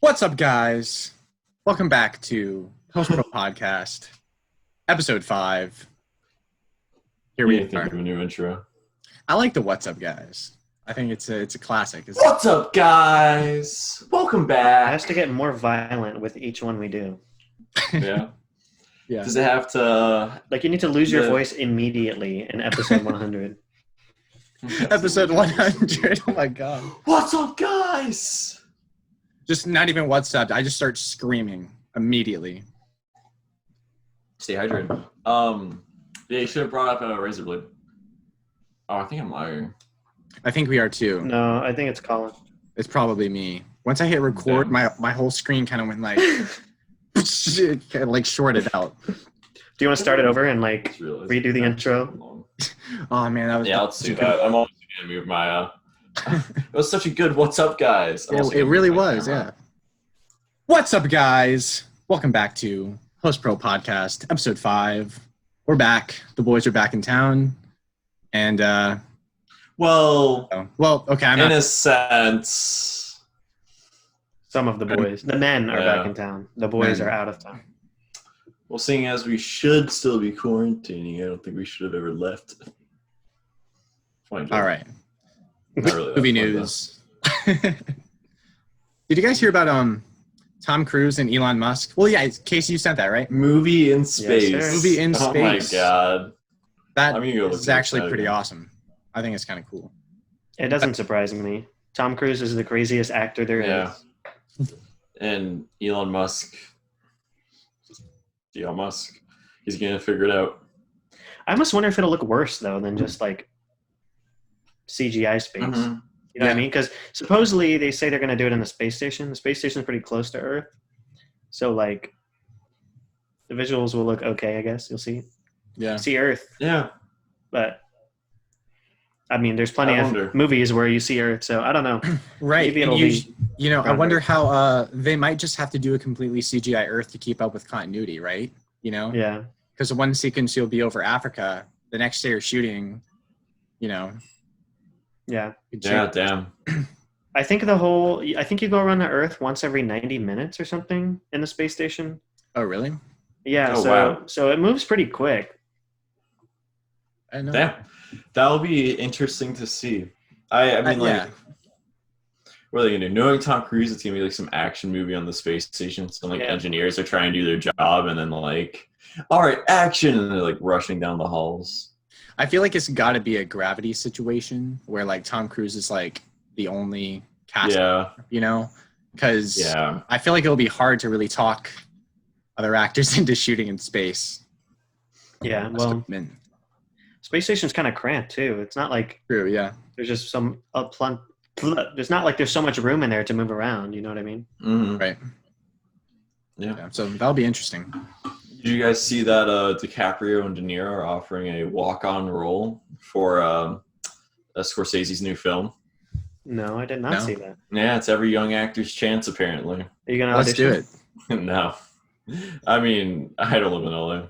What's up, guys? Welcome back to Post Pro Podcast, episode 5. Here What do we you think are. of a new intro? I like the "What's up, guys." I think it's a classic. What's up, guys? Welcome It back. has to get more violent with each one we do. Yeah. Yeah. Does it have to? Like you need to lose your The- voice immediately in episode 100. Episode 100. Oh my god! What's up, guys? Just not even "What's up." I just start screaming immediately. Stay hydrated. Yeah, you should have brought up a razor blade. Oh, I think I'm lying. I think we are too. No, I think it's Colin. It's probably me. Once I hit record, Damn. my whole screen kind of went like, it kind of like shorted out. Do you want to start it over and like Just realized redo the that. intro? Oh man, that was Yeah, let's do that. I'm always gonna move my. It was such a good "What's up, guys." I'm also It gonna really move my was, camera. yeah. What's up, guys? Welcome back to Post Pro Podcast, episode 5. We're back. The boys are back in town, and Well, okay, I'm in not. a sense. Some of the boys. The men are Yeah. back in town. The boys Men. are out of town. Well, seeing as we should still be quarantining, I don't think we should have ever left. Fine, All right, Not really that movie fun, news. Did you guys hear about Tom Cruise and Elon Musk? Well, yeah, Casey, you sent that, right? though. Movie in space. sir. Movie in Oh my space. god. That I'm gonna go look is at actually that pretty again. awesome. I think it's kind of cool. It doesn't surprise me. Tom Cruise is the craziest actor there is. Yeah. And Elon Musk. He's gonna figure it out. I almost wonder if it'll look worse though than just like CGI space. Mhm. You know what I Yeah. mean? Because supposedly they say they're going to do it in the space station. The space station is pretty close to Earth, so like the visuals will look okay. I guess you'll Yeah. see Earth, Yeah. but I mean, there's plenty I of wonder. movies where you see Earth. So I don't know. Right. Maybe and it'll be you know, I grounded. wonder how they might just have to do a completely CGI Earth to keep up with continuity, right? You know? Yeah, Because the one sequence you'll be over Africa, the next day you're shooting, you know. yeah. could Yeah, change. damn. I think you go around the Earth once every 90 minutes or something in the space station. Oh, really? Yeah. Oh, so wow. so it moves pretty quick. I know. Damn. That'll be interesting to see. I mean, like, yeah. what are they gonna do? Knowing Tom Cruise, it's gonna be like some action movie on the space station. Some like Yeah. engineers are trying to do their job, and then like, all right, action, and they're like rushing down the halls. I feel like it's got to be a gravity situation where like Tom Cruise is like the only cast, Yeah, you know? Because yeah, I feel like it'll be hard to really talk other actors into shooting in space. Yeah. Must Well, have been. space station's kind of cramped too. It's not like True, yeah. there's just there's not like there's so much room in there to move around. You know what I mean? mhm. Right. Yeah. Yeah. So that'll be interesting. Did you guys see that DiCaprio and De Niro are offering a walk-on role for Scorsese's new film? No, I did not No? see that. Yeah, it's every young actor's chance, apparently. Are you gonna Let's do audition? it. No, I mean, I don't live in LA.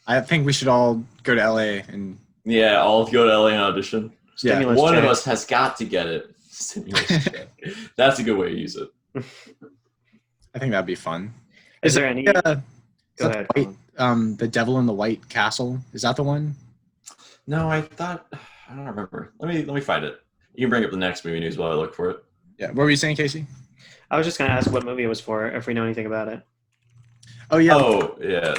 I think we should all go to LA and Yeah, I'll go to LA and audition. yeah. Stimulus One of check. us has got to get it. Stimulus check. That's a good way to use it. I think that'd be fun. Is there any? Is Go that ahead. the, the Devil in the White Castle? Is that the one? No, I thought I don't remember. Let me find it. You can bring up the next movie news while I look for it. Yeah. What were you saying, Casey? I was just gonna ask what movie it was for, if we know anything about it. Oh yeah. Oh yeah.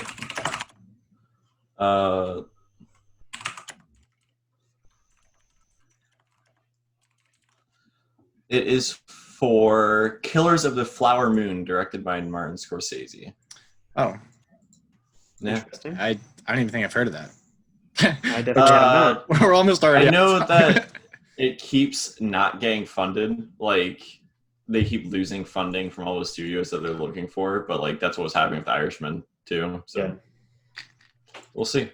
It is for Killers of the Flower Moon, directed by Martin Scorsese. Oh, Yeah. Interesting. I don't even think I've heard of that. I definitely have not. We're almost already. I know that it keeps not getting funded. Like they keep losing funding from all the studios that they're looking for, but like that's what was happening with The Irishman too. So Yeah. we'll see.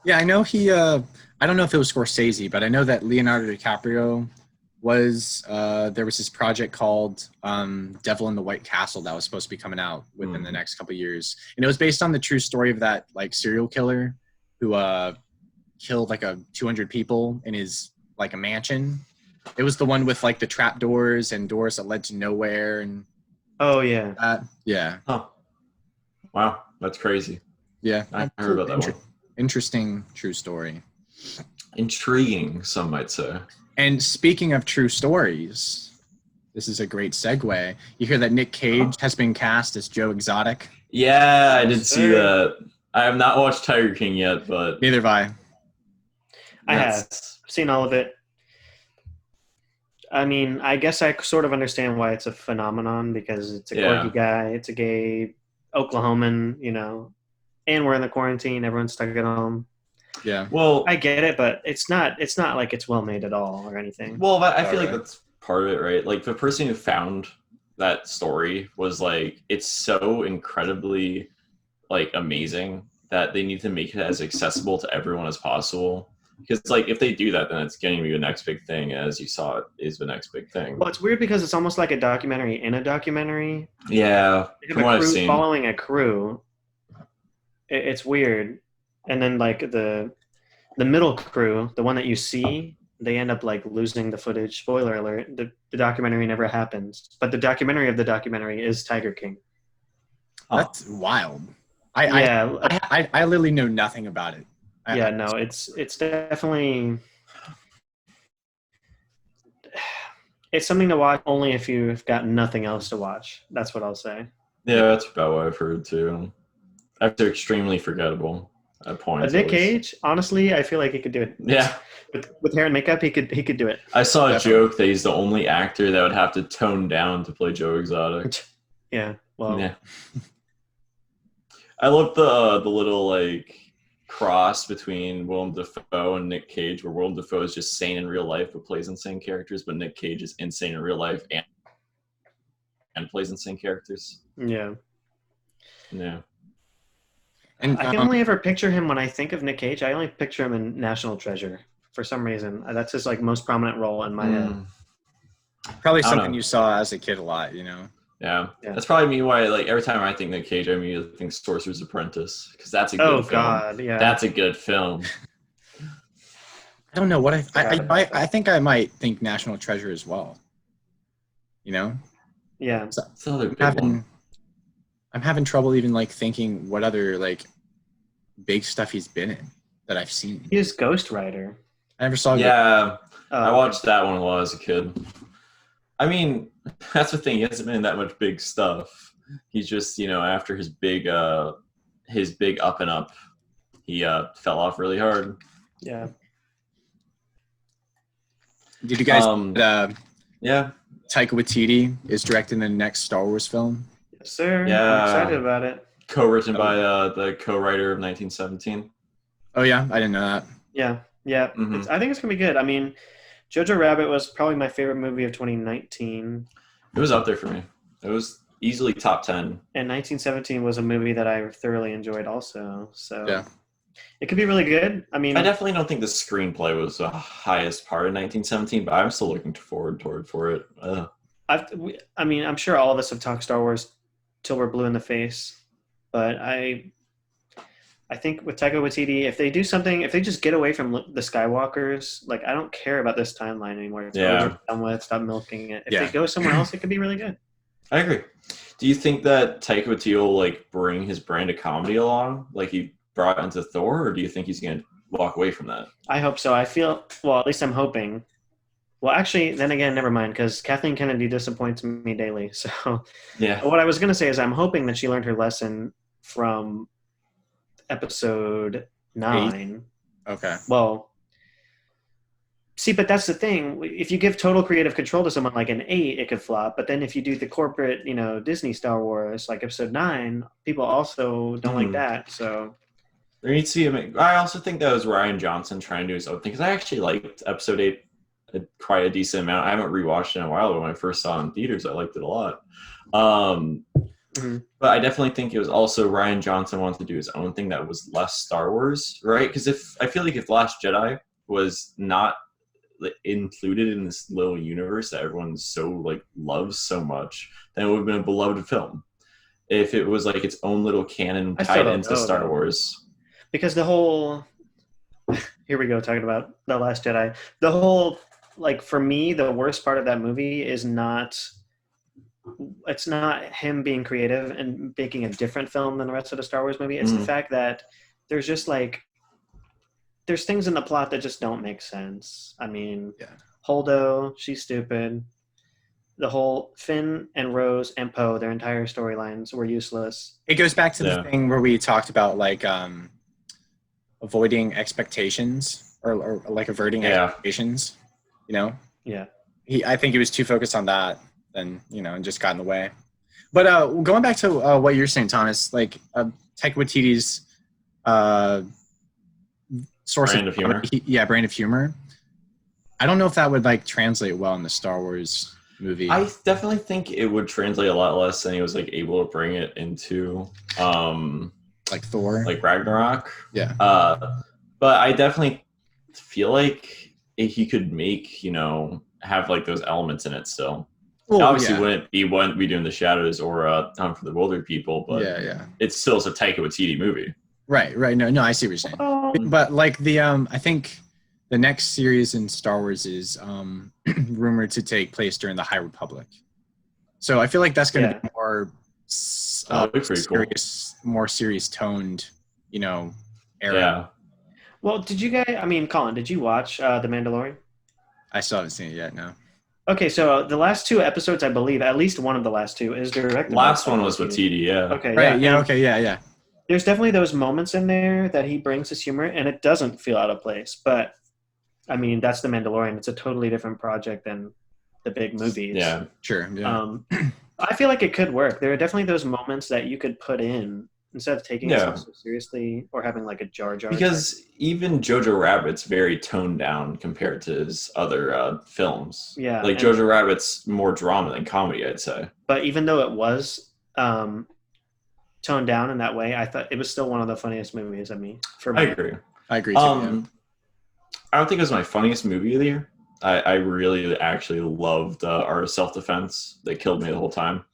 Yeah, I know he. I don't know if it was Scorsese, but I know that Leonardo DiCaprio was. There was this project called Devil in the White Castle that was supposed to be coming out within the next couple of years, and it was based on the true story of that like serial killer who killed like 200 people in his like a mansion. It was the one with like the trap doors and doors that led to nowhere and Oh yeah. yeah. Oh, wow, that's crazy. Yeah. I heard about that one. Interesting true story. Intriguing, some might say. And speaking of true stories, this is a great segue. You hear that Nick Cage has been cast as Joe Exotic? Yeah, I did see that. I have not watched Tiger King yet, but Neither have I. I have seen all of it. I mean, I guess I sort of understand why it's a phenomenon because it's a quirky guy, it's a gay Oklahoman, you know, and we're in the quarantine, everyone's stuck at home. Yeah. Well, I get it, but it's not like it's well made at all or anything. Well, I feel like that's part of it, right? Like the person who found that story was like, it's so incredibly like amazing that they need to make it as accessible to everyone as possible. Because like if they do that, then it's getting to be the next big thing. As you saw, it is the next big thing. Well, it's weird because it's almost like a documentary in a documentary. Yeah, from what I've seen, following a crew. It's weird, and then like the middle crew, the one that you see, they end up like losing the footage. Spoiler alert: the documentary never happens. But the documentary of the documentary is Tiger King. That's wild. I literally know nothing about it. It's definitely it's something to watch only if you've got nothing else to watch. That's what I'll say. Yeah, that's about what I've heard too. They're extremely forgettable at points. Nick Cage, honestly, I feel like he could do it. Yeah, with hair and makeup, he could do it. I saw a joke that he's the only actor that would have to tone down to play Joe Exotic. Yeah, well, yeah. I love the little like cross between Willem Dafoe and Nick Cage, where Willem Dafoe is just sane in real life but plays insane characters, but Nick Cage is insane in real life and plays insane characters. Yeah. Yeah. And I can only ever picture him when I think of Nick Cage. I only picture him in National Treasure for some reason. That's his like most prominent role in my head. Probably something you saw as a kid a lot, you know. Yeah. That's probably me why like every time I think Nick Cage, I immediately think Sorcerer's Apprentice because that's a good film. God, yeah. That's a good film. I don't know what I think I might think National Treasure as well. You know? Yeah. It's another good one. I'm having trouble even like thinking what other like big stuff he's been in that I've seen. He was Ghost Rider. I never saw. Yeah, I watched that one while I was a kid. I mean, that's the thing. He hasn't been in that much big stuff. He's just, you know, after his big up and up, he fell off really hard. Yeah. Did you guys? Yeah. Taika Waititi is directing the next Star Wars film. Yes, sir. Yeah. I'm excited about it. Co-written by the co-writer of 1917. Oh yeah, I didn't know that. Yeah. Mm-hmm. I think it's gonna be good. I mean, Jojo Rabbit was probably my favorite movie of 2019. It was up there for me. It was easily top 10. And 1917 was a movie that I thoroughly enjoyed also. So yeah. It could be really good. I mean, I definitely don't think the screenplay was the highest part of 1917, but I'm still looking forward for it. I mean, I'm sure all of us have talked Star Wars till we're blue in the face, but I think with Taika Waititi, if they do something, if they just get away from the Skywalkers, like I don't care about this timeline anymore. It's over, done with. Stop milking it. If they go somewhere else, it could be really good. I agree. Do you think that Taika Waititi will like bring his brand of comedy along, like he brought into Thor, or do you think he's going to walk away from that? I hope so. I feel, well, at least I'm hoping. Well, actually, then again, never mind, because Kathleen Kennedy disappoints me daily. So yeah. What I was going to say is I'm hoping that she learned her lesson from episode 9. 8? Okay. Well, see, but that's the thing. If you give total creative control to someone like an 8, it could flop. But then if you do the corporate, you know, Disney Star Wars, like episode 9, people also don't like that. So there needs to be I also think that was Rian Johnson trying to do his own thing, because I actually liked episode 8 quite a decent amount. I haven't rewatched it in a while, but when I first saw it in theaters, I liked it a lot. But I definitely think it was also Rian Johnson wanted to do his own thing that was less Star Wars, right? Because I feel like if Last Jedi was not included in this little universe that everyone so like loves so much, then it would have been a beloved film. If it was like its own little canon tied into Star Wars, because the whole here we go talking about The Last Jedi, the whole like for me, the worst part of that movie is not. It's not him being creative and making a different film than the rest of the Star Wars movie. It's the fact that there's just like there's things in the plot that just don't make sense. I mean, Holdo, she's stupid. The whole Finn and Rose and Poe, their entire storylines were useless. It goes back to the thing where we talked about like avoiding expectations or like averting expectations. You know? Yeah. I think he was too focused on that and and just got in the way. But going back to what you're saying, Thomas, like Taika Waititi's source brand of humor. Brand of humor. I don't know if that would like translate well in the Star Wars movie. I definitely think it would translate a lot less than he was like able to bring it into like Thor, like Ragnarok. Yeah. But I definitely feel like he could make have like those elements in it still. Well, obviously wouldn't be doing the Shadows or Hunt for the Wilder People, but it still is a Taika Waititi movie. Right. No, I see what you're saying. But like the I think the next series in Star Wars is rumored to take place during the High Republic. So I feel like that's going to be more serious, more serious toned, era. Yeah. Well, did you guys? I mean, Colin, did you watch The Mandalorian? I still haven't seen it yet. No. Okay, so the last 2 episodes, I believe, at least one of the last 2 is directed. Last one was with TD, yeah. Okay, right, yeah, okay, yeah. There's definitely those moments in there that he brings his humor, and it doesn't feel out of place. But I mean, that's The Mandalorian. It's a totally different project than the big movies. Yeah, sure. Yeah. I feel like it could work. There are definitely those moments that you could put in instead of taking it so seriously or having like a Jar Jar. Because even Jojo Rabbit's very toned down compared to his other films. Yeah. Like Jojo Rabbit's more drama than comedy, I'd say. But even though it was toned down in that way, I thought it was still one of the funniest movies. I mean, for me. I agree too. I don't think it was my funniest movie of the year. I really actually loved Art of Self-Defense. They killed me the whole time.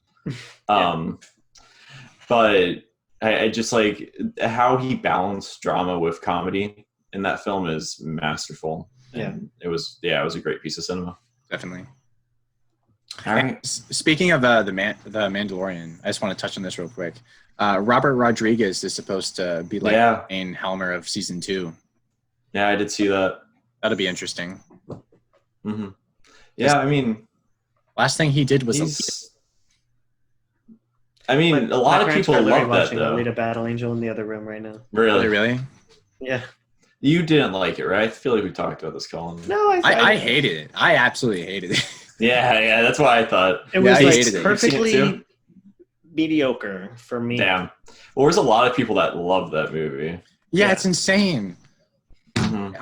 But I just like how he balanced drama with comedy in that film is masterful. And it was a great piece of cinema. Definitely. All right. Speaking of the Mandalorian, I just want to touch on this real quick. Robert Rodriguez is supposed to be like Wayne Helmer of season 2. Yeah, I did see that. That'll be interesting. Mm-hmm. Yeah, I mean, last thing he did was. A lot of people love that though. Alita Battle Angel in the other room right now. Really? Yeah. You didn't like it, right? I feel like we talked about this, Colin. No, I hated it. I absolutely hated it. Yeah, that's why I thought. It was like perfectly mediocre for me. Damn. Well, there's a lot of people that love that movie. Yeah, it's insane. Mm-hmm.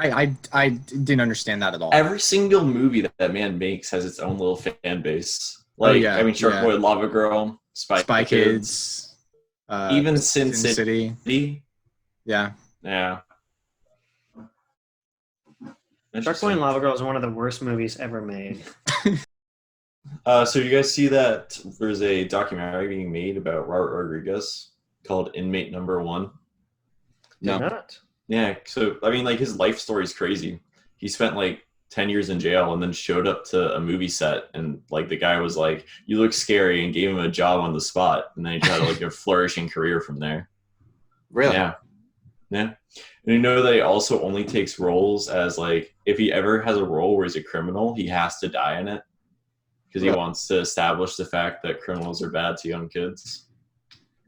I didn't understand that at all. Every single movie that man makes has its own little fan base. Like, Shark Boy, Lava Girl, Spy Kids, even Sin City. Yeah. Shark Boy and Lava Girl is one of the worst movies ever made. So you guys see that there's a documentary being made about Robert Rodriguez called Inmate Number 1? No. Not. Yeah, so his life story is crazy. He spent 10 years in jail and then showed up to a movie set and the guy was like, "You look scary," and gave him a job on the spot, and then he had a flourishing career from there. Really? Yeah. And that he also only takes roles as if he ever has a role where he's a criminal, he has to die in it because he wants to establish the fact that criminals are bad to young kids.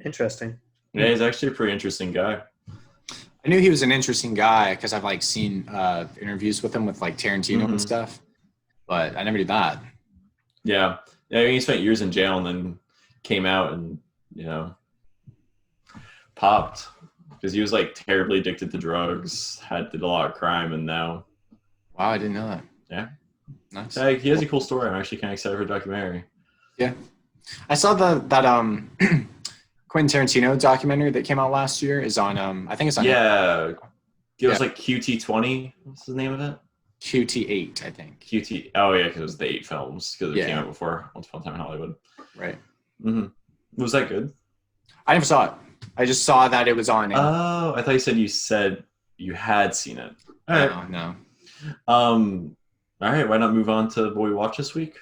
Interesting. Yeah, he's actually a pretty interesting guy. I knew he was an interesting guy because I've seen interviews with him with Tarantino and stuff, but I never did that. Yeah. He spent years in jail and then came out and popped because he was terribly addicted to drugs, did a lot of crime, and now. Wow, I didn't know that. Yeah. Nice. He has a cool story. I'm actually kind of excited for the documentary. Yeah, I saw that Quentin Tarantino documentary that came out last year is on I think it's on it was QT20. What's the name of it? QT8, I think. QT. Oh yeah, because it was the 8 films because it came out before Once Upon a Time in Hollywood. Right. Mm-hmm. Was that good? I never saw it. I just saw that it was on. Oh, I thought you said you had seen it. No. All right, why not move on to what we watched this week?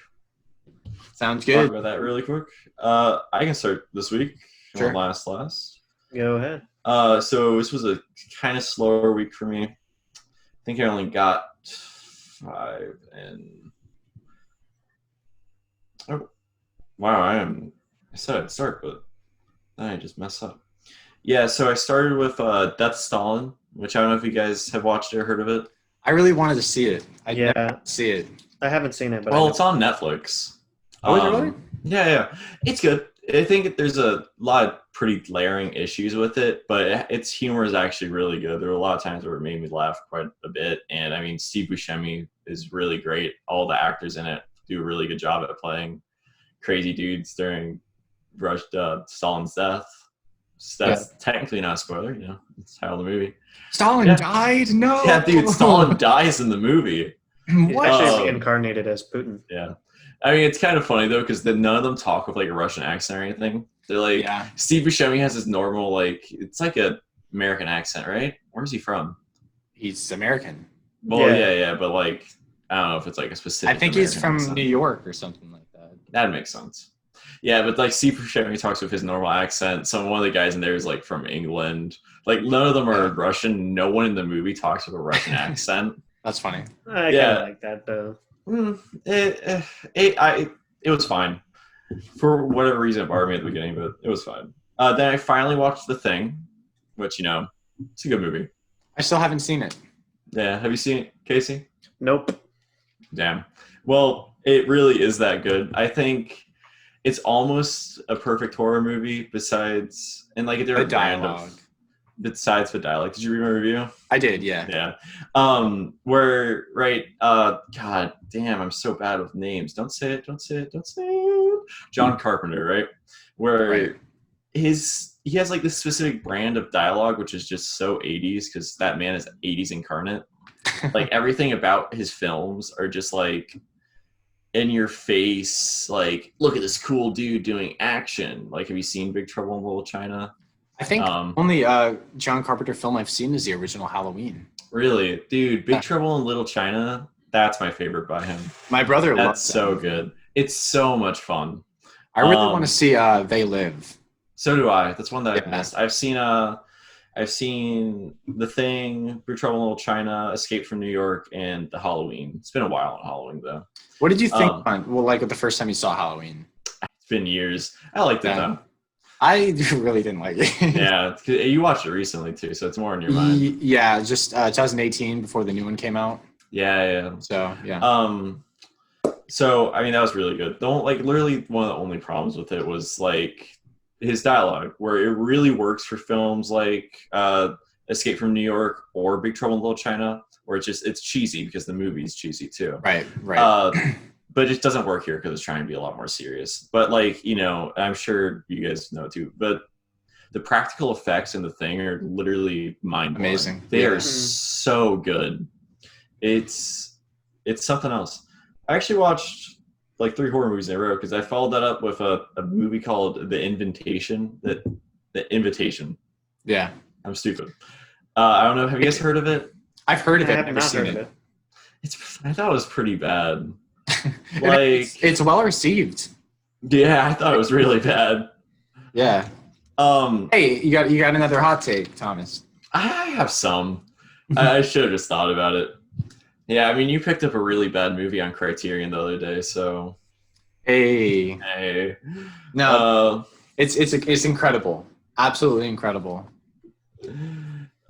Sounds Talk good. about that really quick. I can start this week. Sure. Last. Go ahead. So this was a kind of slower week for me. I think I only got 5 and oh wow, I said I'd start, but then I just messed up. Yeah, so I started with Death Stalin, which I don't know if you guys have watched it or heard of it. I really wanted to see it. I Yeah. never see it. I haven't seen it, but Well, it's on Netflix. Oh, is it really? Yeah. It's good. I think there's a lot of pretty glaring issues with it, but its humor is actually really good. There were a lot of times where it made me laugh quite a bit, and I mean, Steve Buscemi is really great. All the actors in it do a really good job at playing crazy dudes during Stalin's death. So that's technically not a spoiler, it's the title of the movie. Stalin died? No. Yeah, dude, Stalin dies in the movie. he's What? actually reincarnated as Putin. Yeah. I mean, it's kind of funny, though, because none of them talk with, like, a Russian accent or anything. They're like, Steve Buscemi has his normal, like, it's like a American accent, right? Where's he from? He's American. Well, yeah, but, like, I don't know if it's, like, a specific I think American he's from accent. New York or something like that. That makes sense. Yeah, but, like, Steve Buscemi talks with his normal accent. One of the guys in there is, like, from England. Like, none of them are Russian. No one in the movie talks with a Russian accent. That's funny. I kind of like that, though. It was fine. For whatever reason, it bothered me at the beginning, but it was fine. Then I finally watched The Thing, which, it's a good movie. I still haven't seen it. Yeah, have you seen it, Casey? Nope. Damn. Well, it really is that good. I think it's almost a perfect horror movie besides, and like there are dialogue. Besides the dialogue. Did you read my review? I did, yeah. Yeah. God damn, I'm so bad with names. Don't say it. John Carpenter, right? Where he has like this specific brand of dialogue, which is just so 80s because that man is 80s incarnate. Like everything about his films are just like in your face, like, look at this cool dude doing action. Like, have you seen Big Trouble in Little China? I think only John Carpenter film I've seen is the original Halloween. Really? Dude, Big Trouble in Little China, that's my favorite by him. My brother loves That's so good. It's so much fun. I really want to see They Live. So do I. That's one that I've missed. I've seen The Thing, Big Trouble in Little China, Escape from New York, and The Halloween. It's been a while on Halloween, though. What did you think, like the first time you saw Halloween? It's been years. I liked it, though. I really didn't like it. Yeah, you watched it recently, too, so it's more in your mind. Yeah, just 2018 before the new one came out. Yeah. So, yeah. So, I mean, that was really good. Literally one of the only problems with it was, like, his dialogue, where it really works for films like Escape from New York or Big Trouble in Little China, where it's cheesy because the movie's cheesy, too. Right. But it just doesn't work here because it's trying to be a lot more serious. But, like, I'm sure you guys know, too, but the practical effects in The Thing are literally mind-blowing. Amazing. They are so good. It's something else. I actually watched like 3 horror movies in a row because I followed that up with a movie called The Invitation. The Invitation. Yeah. I'm stupid. I don't know. Have you guys heard of it? I've heard of it. I have not heard of it. I thought it was pretty bad. Like it's well received. Yeah, I thought it was really bad. Yeah. Hey, you got another hot take, Thomas. I have some. I should have just thought about it. Yeah, I mean, you picked up a really bad movie on Criterion the other day, so. Hey. No, it's incredible. Absolutely incredible.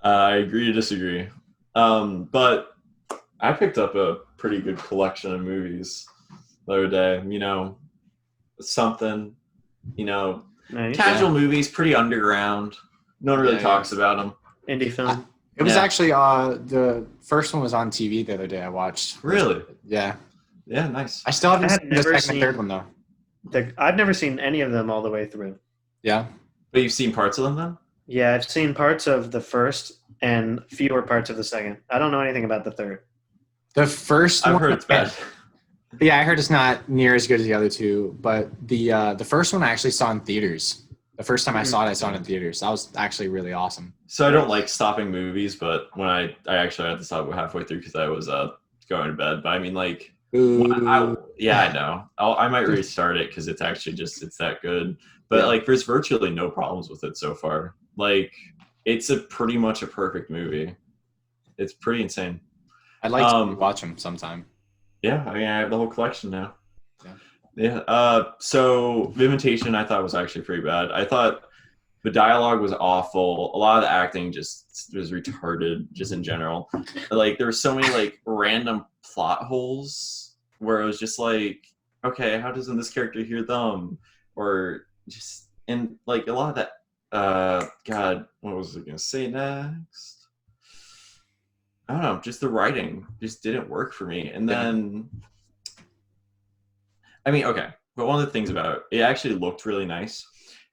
I agree to disagree. But I picked up a pretty good collection of movies the other day. Something. Nice. Casual movies, pretty underground. No one really talks about them. Indie film. It was actually the first one was on TV the other day. I watched. Really? Yeah. Yeah, nice. I still haven't seen the second and third one though. I've never seen any of them all the way through. Yeah. But you've seen parts of them then? Yeah, I've seen parts of the first and fewer parts of the second. I don't know anything about the third. The first one. I've heard it's bad. Yeah, I heard it's not near as good as the other two, but the first one I actually saw in theaters. The first time I saw it in theaters. That was actually really awesome. So I don't like stopping movies, but when I actually had to stop halfway through because I was going to bed. But I mean, like, Ooh. I know. I might restart it because it's actually it's that good. But Yeah. like, there's virtually no problems with it so far. Like, it's pretty much a perfect movie. It's pretty insane. I'd like to watch them sometime. Yeah, I mean, I have the whole collection now. Yeah. Yeah. So The Imitation, I thought was actually pretty bad. I thought the dialogue was awful. A lot of the acting just was retarded, just in general. Like, there were so many like random plot holes where it was just like, okay, how doesn't this character hear them? Or just, and like a lot of that. God, what was I gonna say next? I don't know. Just the writing just didn't work for me. And then, I mean, okay, but one of the things about it actually looked really nice.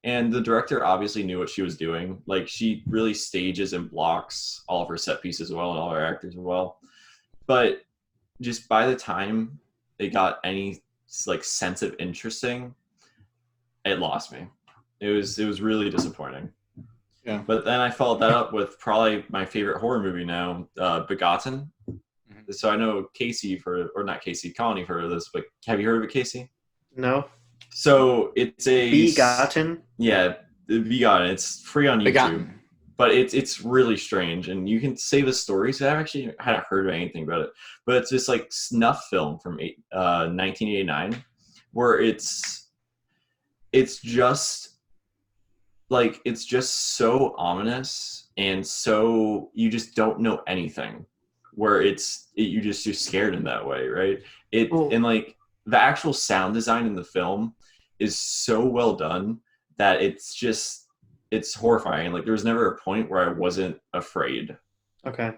And the director obviously knew what she was doing. Like, she really stages and blocks all of her set pieces well and all her actors well. But just by the time they got any like sense of interesting, it lost me. It was really disappointing. Yeah. But then I followed that up with probably my favorite horror movie now, Begotten. Mm-hmm. So I know Casey or not Casey, Colony for this, but have you heard of it, Casey? No. So it's a Begotten. Yeah, Begotten. It's free on YouTube, Begotten. But it's really strange, and you can say the story. So I actually hadn't heard anything about it, but it's this like snuff film from 1989, where it's just like it's just so ominous and so you just don't know anything. Where you're scared in that way, right? And like the actual sound design in the film is so well done that it's horrifying. Like, there was never a point where I wasn't afraid. Okay.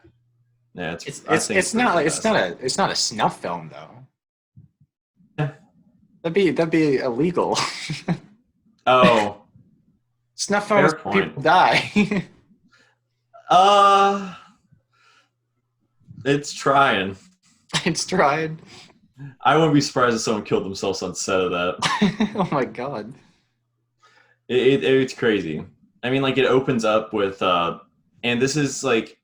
Yeah, it's not a snuff film though. Yeah. That'd be illegal. Oh. Snuff films, people die. It's trying. It's trying. I wouldn't be surprised if someone killed themselves on set of that. Oh my god. It's crazy. I mean, like, it opens up with, and this is like,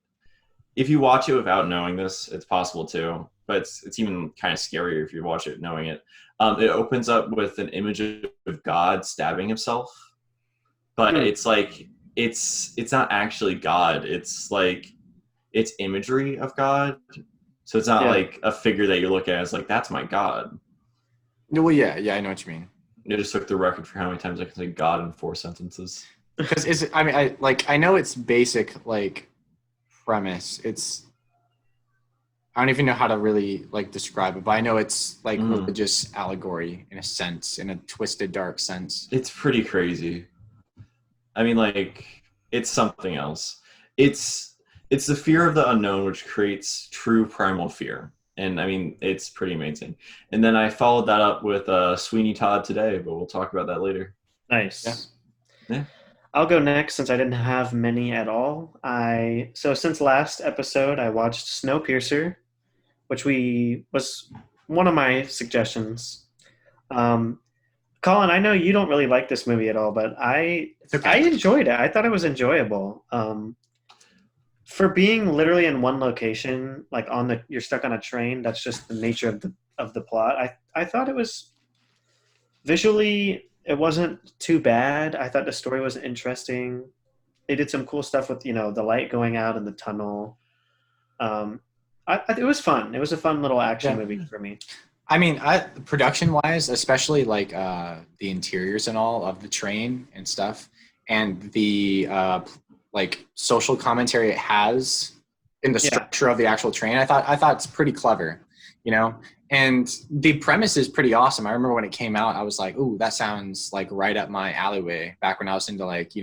if you watch it without knowing this, it's possible too, but it's even kind of scarier if you watch it knowing it. It opens up with an image of God stabbing himself, but it's like, it's not actually God. It's like, it's imagery of God. So it's not like a figure that you look at as like, that's my God. Well, yeah, I know what you mean. I just took the record for how many times I can say God in 4 sentences. Because I know it's basic like premise. I don't even know how to really like describe it, but I know it's like religious allegory in a sense, in a twisted, dark sense. It's pretty crazy. I mean, like, it's something else. It's the fear of the unknown which creates true primal fear. And I mean, it's pretty amazing. And then I followed that up with Sweeney Todd today, but we'll talk about that later. Nice. Yeah. I'll go next since I didn't have many at all. So since last episode, I watched Snowpiercer, which was one of my suggestions. Colin, I know you don't really like this movie at all, but I enjoyed it. I thought it was enjoyable. For being literally in one location, like you're stuck on a train. That's just the nature of the plot. I thought it was visually, it wasn't too bad. I thought the story was interesting. They did some cool stuff with, the light going out in the tunnel. It was fun. It was a fun little action movie for me. I mean, production-wise, especially like the interiors and all of the train and stuff, and the like social commentary it has in the structure of the actual train, I thought it's pretty clever, and the premise is pretty awesome. I remember when it came out, I was like, ooh, that sounds like right up my alleyway back when I was into like,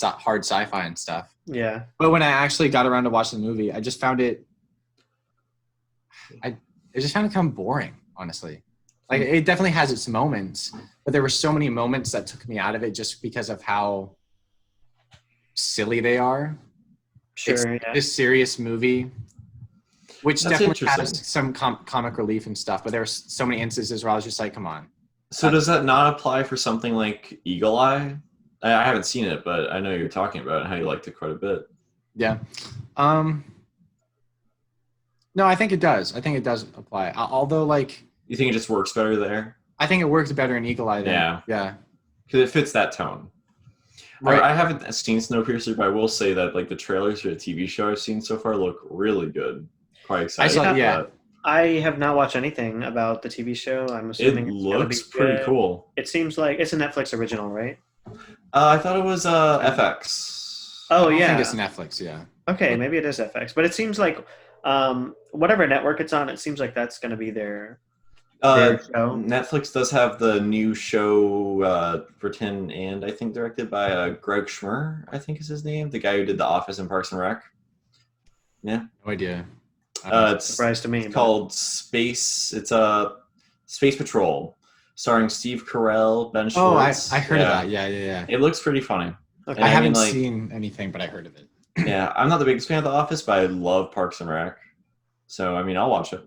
hard sci-fi and stuff. Yeah. But when I actually got around to watching the movie, I just found it kind of boring, honestly. Like, it definitely has its moments, but there were so many moments that took me out of it just because of how silly they are. Sure. It's this serious movie, which That's definitely has some comic relief and stuff, but there were so many instances where I was just like, come on. So does that not apply for something like Eagle Eye? I haven't seen it, but I know you're talking about it and how you liked it quite a bit. Yeah. No, I think it does. I think it does apply. Although, like, You think it just works better there? I think it works better in Eagle Eye. Yeah. Yeah. Because it fits that tone. Right. I haven't seen Snowpiercer, but I will say that like the trailers for the TV show I've seen so far look really good. Quite excited. saw- about yeah. that. I have not watched anything about the TV show. I'm assuming It it's gonna looks be pretty good. cool. It seems like it's a Netflix original, right? I thought it was FX. Oh I don't yeah. think it's Netflix. Yeah. Okay, maybe it is FX, but it seems like whatever network it's on, it seems like that's going to be their show. Netflix does have the new show written and I think directed by Greg Schmer, I think is his name, the guy who did The Office and Parks and Rec. Yeah. No idea. It's Surprise to me. called Space. It's Space Patrol, starring Steve Carell, Ben Oh, Schwartz. I heard of that. Yeah. It looks pretty funny. Okay. I mean, haven't like- seen anything, but I heard of it. Yeah, I'm not the biggest fan of The Office, but I love Parks and Rec. So I mean, I'll watch it.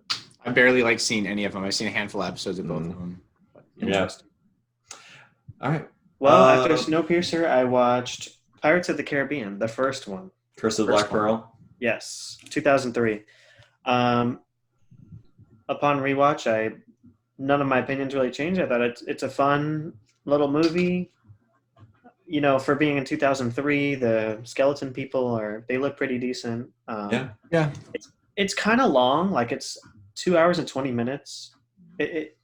I barely like seen any of them. I've seen a handful of episodes of both of them. Yeah. All right. Well, after Uh, Snowpiercer, I watched Pirates of the Caribbean, the first one. Curse of the First Black one. Pearl. Yes, 2003. Upon rewatch, none of my opinions really changed. I thought it's a fun little movie. You know, for being in 2003, the skeleton people they look pretty decent. Yeah. It's kind of long, like it's 2 hours and 20 minutes. It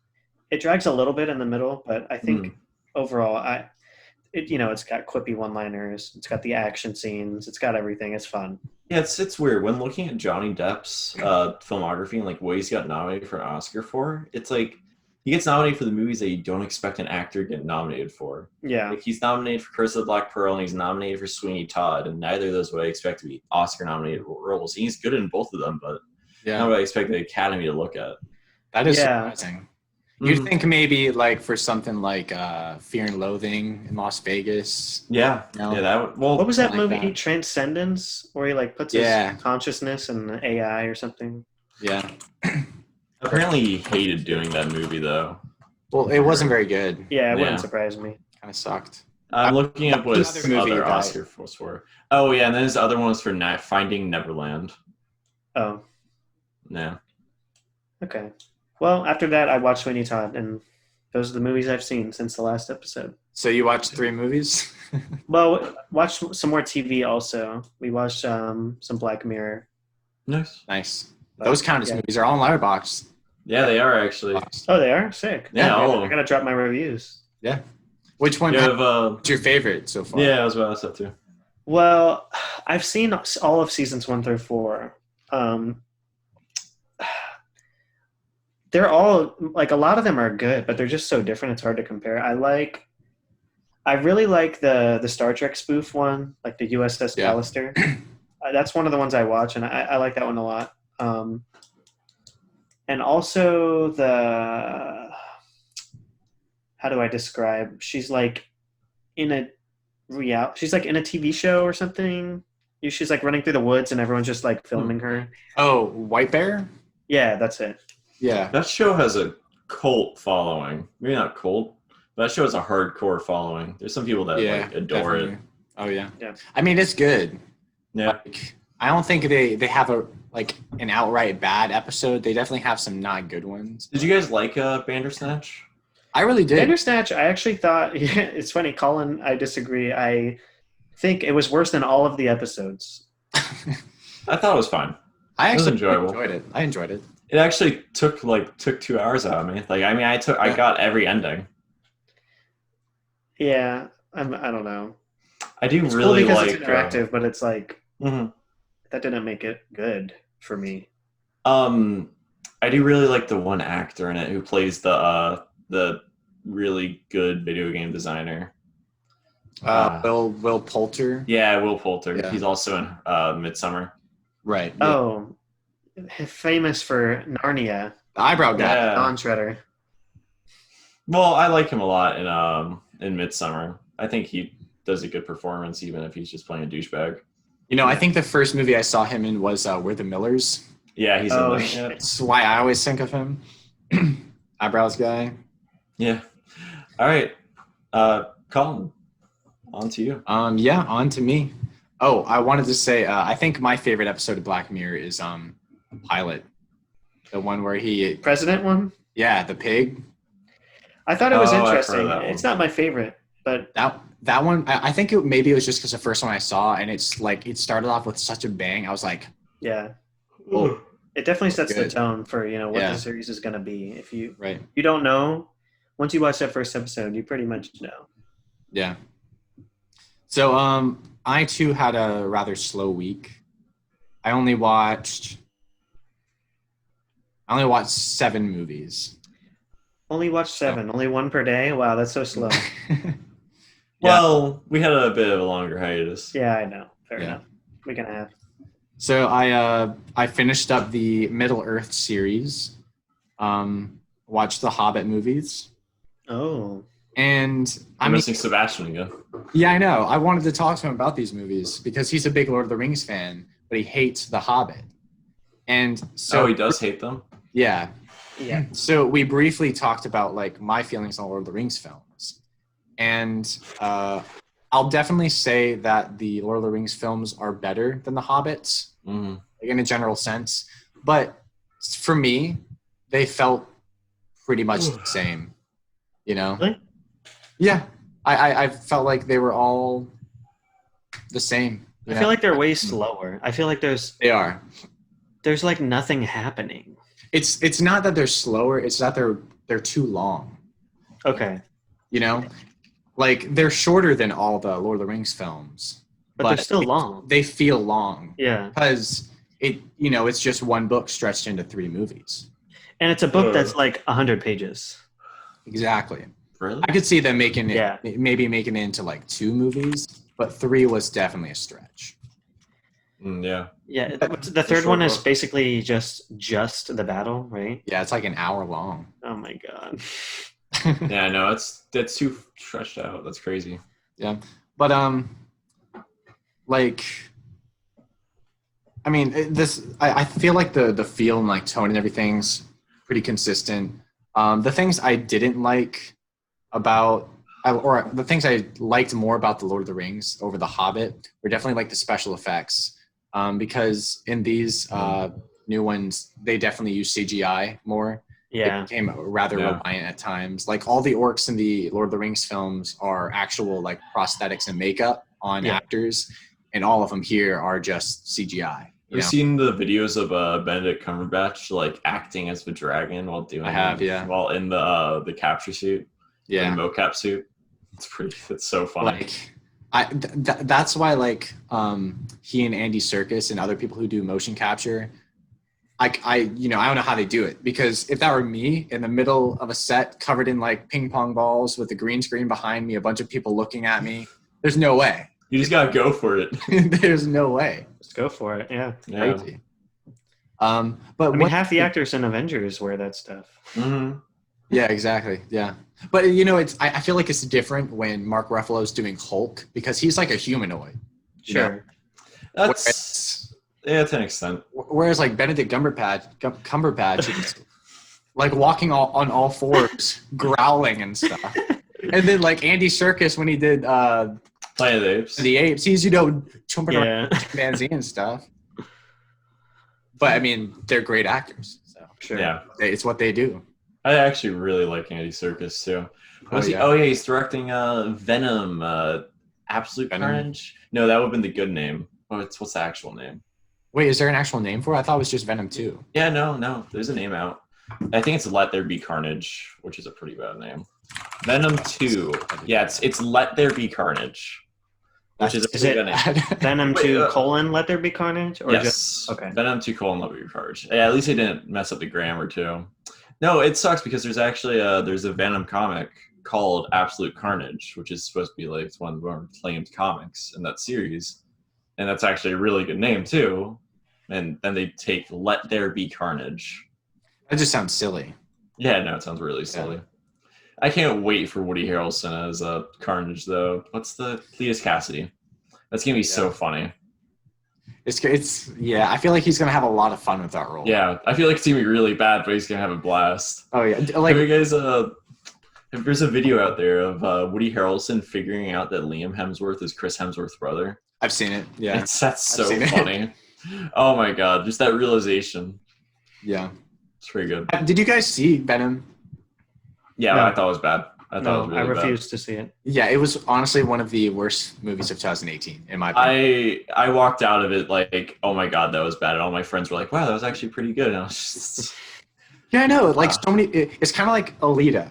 drags a little bit in the middle, but I think overall, it's got quippy one-liners. It's got the action scenes. It's got everything. It's fun. Yeah, it's weird when looking at Johnny Depp's filmography and like what he's got nominated for an Oscar for. It's like he gets nominated for the movies that you don't expect an actor to get nominated for. Yeah, Like he's nominated for Curse of the Black Pearl and he's nominated for Sweeney Todd, and neither of those would I expect to be Oscar-nominated roles. He's good in both of them, but not what I expect the Academy to look at. That is Yeah. surprising. You'd think maybe like for something like Fear and Loathing in Las Vegas. Yeah, No. yeah. That would, well, what was that something like movie, that. Transcendence, where he like puts Yeah. his consciousness in AI or something? Yeah. apparently he hated doing that movie though. Well, it wasn't very good. Yeah, it Yeah. wouldn't surprise me. Kind of sucked. I'm looking up what his Another movie other that- Oscar was for. Oh yeah, and then his other one was for Finding Neverland. Oh, Yeah. okay. Well, after that, I watched Sweeney Todd, and those are the movies I've seen since the last episode. So you watched 3 movies? Well, watched some more TV also. We watched some Black Mirror. Nice. Nice. Those count as Yeah. movies. They're all in Letterboxd. Yeah, they are actually. Oh, they are? Sick. Yeah, all of I them. gotta drop my reviews. Which one? You have, What's your favorite so far? yeah, I was about to say that too. Well, I've seen all of seasons 1 through 4. They're all like a lot of them are good, but they're just so different. It's hard to compare. I really like the Star Trek spoof one, like the USS Yeah. Callister. That's one of the ones I watch, and I like that one a lot. And also how do I describe? She's like in a she's like in a TV show or something. She's like running through the woods, and everyone's just like filming her. Oh, White Bear? Yeah, that's it. Yeah. That show has a cult following. Maybe not cult, but that show has a hardcore following. There's some people that like adore definitely. Oh yeah. Yeah. I mean, it's good. it. Yeah. Like, I don't think they have an outright bad episode. They definitely have some not good ones. Did you guys like Bandersnatch? I really did. Bandersnatch, I actually thought it's funny, Colin. I disagree. I think it was worse than all of the episodes. I thought it was fine. I It was actually enjoyable. enjoyed it. I enjoyed it. It actually took 2 hours out of me. Like, I mean, I got every ending. Yeah, I don't know. I do It's really cool because like it's interactive, but it's like mhm. that didn't make it good for me. I do really like the one actor in it who plays the really good video game designer. Will Poulter. Yeah, Will Poulter. Yeah. He's also in Midsummer. Right. Yeah. Oh, famous for Narnia, The eyebrow guy. Yeah. Don Shredder. Well, I like him a lot in Midsummer. I think he does a good performance, even if he's just playing a douchebag. You know, I think the first movie I saw him in was We're the Millers. Yeah, he's Oh, in shit. That's why I always think of him. Eyebrows guy. Yeah. All right, Colin, on to you. Yeah, on to me. Oh, I wanted to say I think my favorite episode of Black Mirror is Pilot. The one where he, President one. yeah, the pig. I thought it was Oh, I've heard of interesting. that one. It's not my favorite, but That one, I think maybe it was just because the first one I saw, and it's like it started off with such a bang. I was like, yeah, oh, it definitely sets the good. tone for what Yeah. the series is going to be. If you right, don't know, once you watch that first episode, you pretty much know. yeah. So I too had a rather slow week. I only watched 7 movies. Only watch 7, only one per day. Wow, that's so slow. Well, we had a bit of a longer hiatus. Yeah, I know. Fair Yeah. enough. We're gonna have. So I finished up the Middle Earth series, watched the Hobbit movies, Oh, and I'm missing Sebastian again. yeah, I know. I wanted to talk to him about these movies because he's a big Lord of the Rings fan, but he hates the Hobbit. And so He does hate them? yeah. yeah. So we briefly talked about like my feelings on Lord of the Rings films, and I'll definitely say that the Lord of the Rings films are better than the Hobbits, Mm. like in a general sense. But for me, they felt pretty much the same. You know? Really? Yeah, I felt like they were all the same. I feel like they're way slower. I feel like they are. there's like nothing happening. It's not that they're slower. It's that they're too long. Okay, You know, like they're shorter than all the Lord of the Rings films, but they're still long. They feel long Yeah, because it's just one book stretched into 3 movies. and it's a book that's like 100 pages. Exactly. Really? I could see them making it, Yeah. maybe making it into like 2 movies, but 3 was definitely a stretch. Yeah. Yeah, the third short one is book. basically just the battle, right? Yeah, it's like an hour long. Oh my god. Yeah, no, that's too stretched out. That's crazy. Yeah, but like, I mean, I feel like the feel and like tone and everything's pretty consistent. The things I didn't like or the things I liked more about the Lord of the Rings over the Hobbit were definitely like the special effects, because in these new ones they definitely use CGI more. Yeah. It became rather reliant at times. Like all the orcs in the Lord of the Rings films are actual like prosthetics and makeup on actors, and all of them here are just CGI. You've seen the videos of Benedict Cumberbatch like acting as the dragon while doing while in the capture suit, the mocap suit. It's so funny. Like that's why like he and Andy Serkis and other people who do motion capture, I don't know how they do it, because if that were me in the middle of a set covered in like ping pong balls with a green screen behind me, a bunch of people looking at me, there's no way. You just gotta go for it. There's no way. Just go for it. Yeah. Crazy. But I mean, half the actors in Avengers wear that stuff. Mm-hmm. Yeah, exactly. Yeah. But I feel like it's different when Mark Ruffalo's doing Hulk, because he's like a humanoid. Sure. That's to an extent. Whereas like Benedict Cumberbatch is like walking on all fours, growling and stuff. And then like Andy Serkis when he did Planet of the Apes. The Apes, he's jumping around chimpanzee and stuff. But I mean, they're great actors. So Sure. Yeah. it's what they do. I actually really like Andy Serkis too. He's directing Venom, Absolute Venom? Carnage. No, that would have been the good name. What's the actual name? Wait, is there an actual name for it? I thought it was just Venom 2. Yeah, no, there's a name out. I think it's Let There Be Carnage, which is a pretty bad name. Venom 2. Yeah, it's Let There Be Carnage, which is a pretty bad name. Venom 2 colon Let There Be Carnage? Or Yes. just okay. Venom 2 colon Let There Be Carnage. Yeah, at least they didn't mess up the grammar too. No, it sucks because there's actually there's a Venom comic called Absolute Carnage, which is supposed to be like one of the more acclaimed comics in that series. And that's actually a really good name too. And then they take Let There Be Carnage. That just sounds silly. Yeah, no, it sounds really silly. Yeah. I can't wait for Woody Harrelson as Carnage though. What's the Cletus Cassidy? That's gonna be so funny. It's I feel like he's gonna have a lot of fun with that role. Yeah, I feel like it's gonna be really bad, but he's gonna have a blast. Oh yeah, like have you guys if there's a video out there of Woody Harrelson figuring out that Liam Hemsworth is Chris Hemsworth's brother. I've seen it. Yeah, that's so funny. Oh my god, just that realization. Yeah, It's pretty good. Did you guys see Venom? Yeah, No. I thought it was bad. I thought it No, was really I bad. refuse to see it. Yeah, it was honestly one of the worst movies of 2018, in my opinion. I walked out of it like, oh my god, that was bad. And all my friends were like, wow, that was actually pretty good. And I was just, Yeah, I know. Like so many, it's kind of like Alita.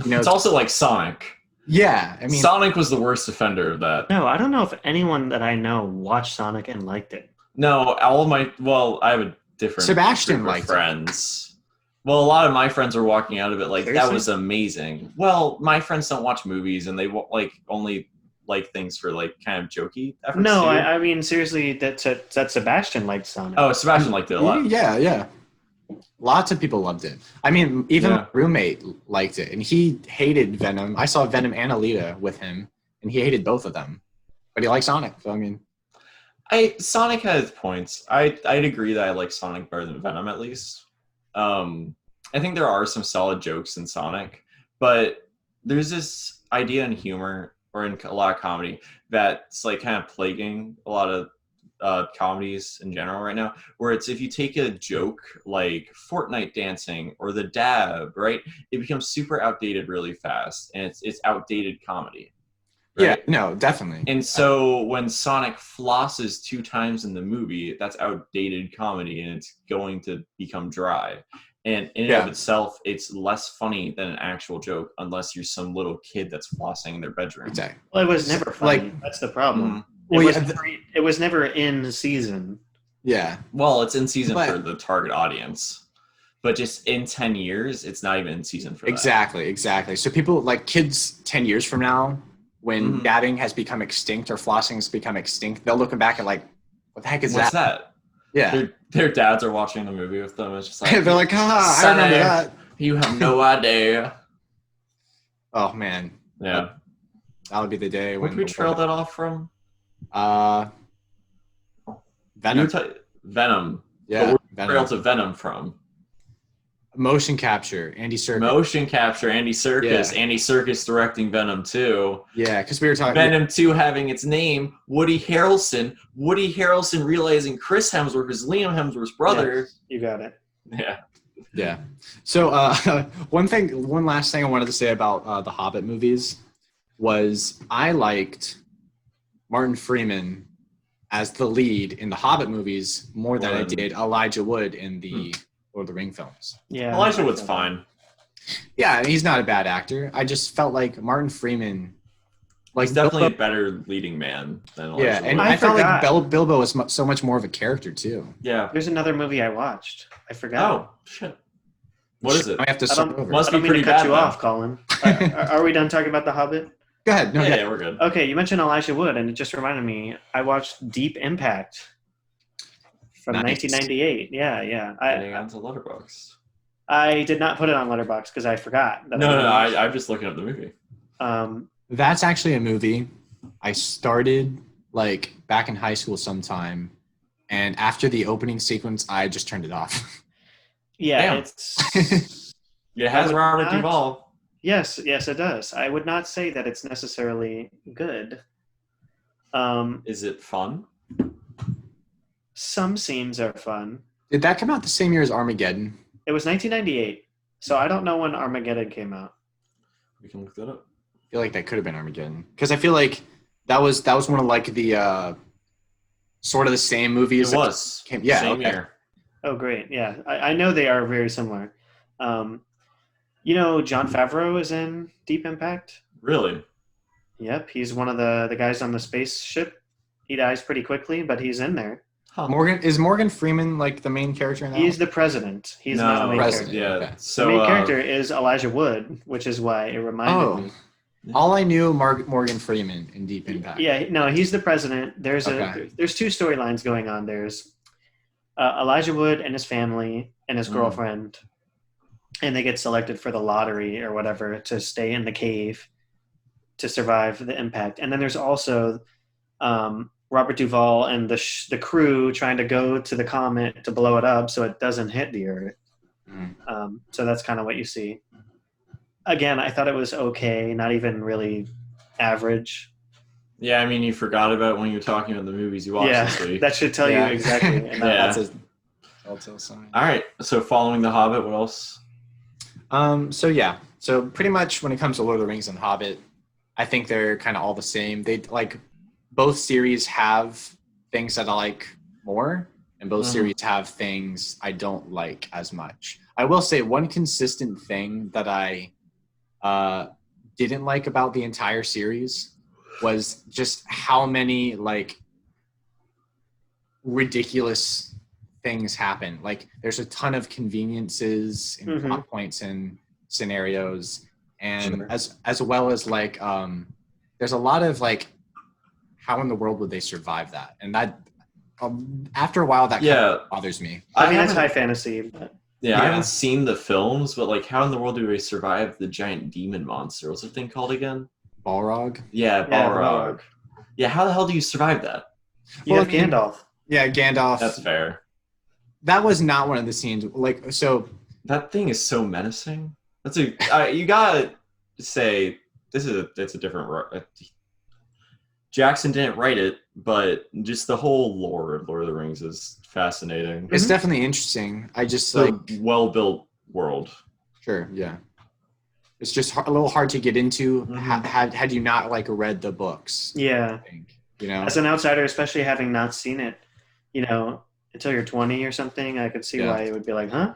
You know, it's also like Sonic. yeah. I mean, Sonic was the worst offender of that. No, I don't know if anyone that I know watched Sonic and liked it. No, all of my I have a different Sebastian group of liked it. friends. Well, a lot of my friends were walking out of it like Seriously? that was amazing. Well, my friends don't watch movies and they like only like things for like kind of jokey efforts. No, too. I mean seriously, that Sebastian liked Sonic. Oh, Sebastian liked it a lot. yeah. Lots of people loved it. I mean, even Yeah. my roommate liked it, and he hated Venom. I saw Venom and Alita with him, and he hated both of them. But he liked Sonic, so I mean, Sonic has points. I'd agree that I like Sonic better than Venom at least. I think there are some solid jokes in Sonic, but there's this idea in humor or in a lot of comedy that's like kind of plaguing a lot of comedies in general right now, where it's if you take a joke like Fortnite dancing or the dab, right, it becomes super outdated really fast, and it's outdated comedy. Right? yeah, no, definitely. And so when Sonic flosses 2 times in the movie, that's outdated comedy, and it's going to become dry. And in and Yeah. of itself, it's less funny than an actual joke, unless you're some little kid that's flossing in their bedroom. Exactly. Well, it was never funny. Like- That's the problem. Mhm. It, Well, was yeah, never, it was never in season. Yeah, Well, it's in season But- for the target audience, but just in 10 years, it's not even in season for that. exactly. So people like kids 10 years from now, when Mhm. dabbing has become extinct or flossing has become extinct, they'll look back and like, what the heck is What's that? that? Yeah. Their dads are watching the movie with them. It's just like, They're like, ah, I Sonny, remember that. You have no idea. Oh man, Yeah. that would be the day Where when did we trail that off from? Venom. Venom. Yeah, But Venom. Trail to Venom from Motion capture, Andy Serkis. motion capture. Andy Serkis. Yeah. Andy Serkis directing Venom 2. Yeah, because we were talking. Venom 2 having its name Woody Harrelson. Woody Harrelson realizing Chris Hemsworth is Liam Hemsworth's brother. Yes, you got it. Yeah. Yeah. So one last thing I wanted to say about the Hobbit movies was I liked Martin Freeman as the lead in the Hobbit movies more than I More than- did Elijah Wood in the Lord of the Ring films. Yeah, Elijah Wood's fine. Yeah, he's not a bad actor. I just felt like Martin Freeman, like He's definitely a Bilbo, better leading man than Elijah yeah, and Wood. I felt like forgot. Bilbo was so much more of a character too. Yeah. There's another movie I watched. I forgot. Oh, shit. What is it? I have to I start don't- over. Must I don't be mean to pretty cut bad you then. off, Colin. Are we done talking about The Hobbit? Go ahead. No, Yeah, go yeah, ahead. we're good. Okay, you mentioned Elijah Wood, and it just reminded me. I watched Deep Impact from Nice. 1998. Yeah. Getting onto Letterboxd. I did not put it on Letterboxd because I forgot. That No, I I'm just looking up the movie. That's actually a movie I started like back in high school sometime, and after the opening sequence, I just turned it off. yeah, Damn. it's It has would Robert not- Duvall. yes, it does. I would not say that it's necessarily good. Is it fun? Some scenes are fun. Did that come out the same year as Armageddon? It was 1998, so I don't know when Armageddon came out. We can look that up. I feel like that could have been Armageddon because I feel like that was one of like the sort of the same movies. It that was. came, yeah, Same okay. year. Oh, great! Yeah, I know they are very similar. You know, Jon Favreau is in Deep Impact. Really? Yep, he's one of the guys on the spaceship. He dies pretty quickly, but he's in there. Huh. Morgan Freeman like the main character in that? He's the president. He's not the main President. character. Yeah. Okay. So The main character is Elijah Wood, which is why it reminded me. All I knew Morgan Freeman in Deep Impact. Yeah, no, he's the president. There's Okay. there's 2 storylines going on. There's Elijah Wood and his family and his girlfriend, and they get selected for the lottery or whatever to stay in the cave to survive the impact. And then there's also Robert Duvall and the crew trying to go to the comet to blow it up so it doesn't hit the Earth. Mm. So that's kind of what you see. Again, I thought it was okay, not even really average. Yeah, I mean, you forgot about when you were talking about the movies you watched Yeah, this week. that should tell Yeah. you exactly. And Yeah. That's Telltale sign. All right. So following The Hobbit, what else? So yeah. So pretty much when it comes to Lord of the Rings and Hobbit, I think they're kind of all the same. They like both series have things that I like more, and both series have things I don't like as much. I will say one consistent thing that I didn't like about the entire series was just how many like ridiculous things happen. Like there's a ton of conveniences and plot points and scenarios, and as well as like there's a lot of like how in the world would they survive that, and that after a while that kind of bothers me. I mean, it's high fantasy, but yeah, I haven't seen the films, but like how in the world do they survive the giant demon monster? What's the thing called again? Balrog. Yeah, Balrog. Yeah, how the hell do you survive that? You have Gandalf. Yeah, Gandalf. That's fair. That was not one of the scenes. Like, so that thing is so menacing. That's you gotta say it's a different. Jackson didn't write it, but just the whole lore of Lord of the Rings is fascinating. It's definitely interesting. I just it's like well-built world. Sure, yeah. It's just a little hard to get into had you not like read the books. Yeah, I think, you know, as an outsider, especially having not seen it, you know, until you're 20 or something, I could see why it would be like, huh?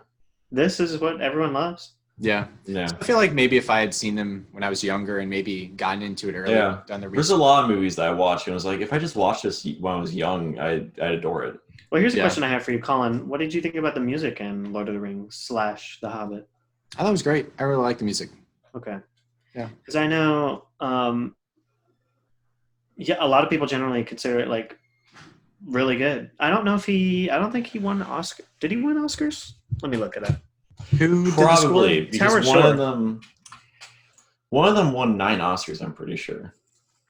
This is what everyone loves. Yeah. So I feel like maybe if I had seen them when I was younger and maybe gotten into it earlier, done the research. There's a lot of movies that I watched and I was like, if I just watched this when I was young, I'd adore it. Well, here's a question I have for you, Colin. What did you think about the music in Lord of the Rings / The Hobbit? I thought it was great. I really liked the music. Okay. Yeah. Because I know, a lot of people generally consider it like really good. I don't think he won an Oscar. Did he win Oscars? Let me look it up. Who probably did the because one of them won 9 Oscars, I'm pretty sure.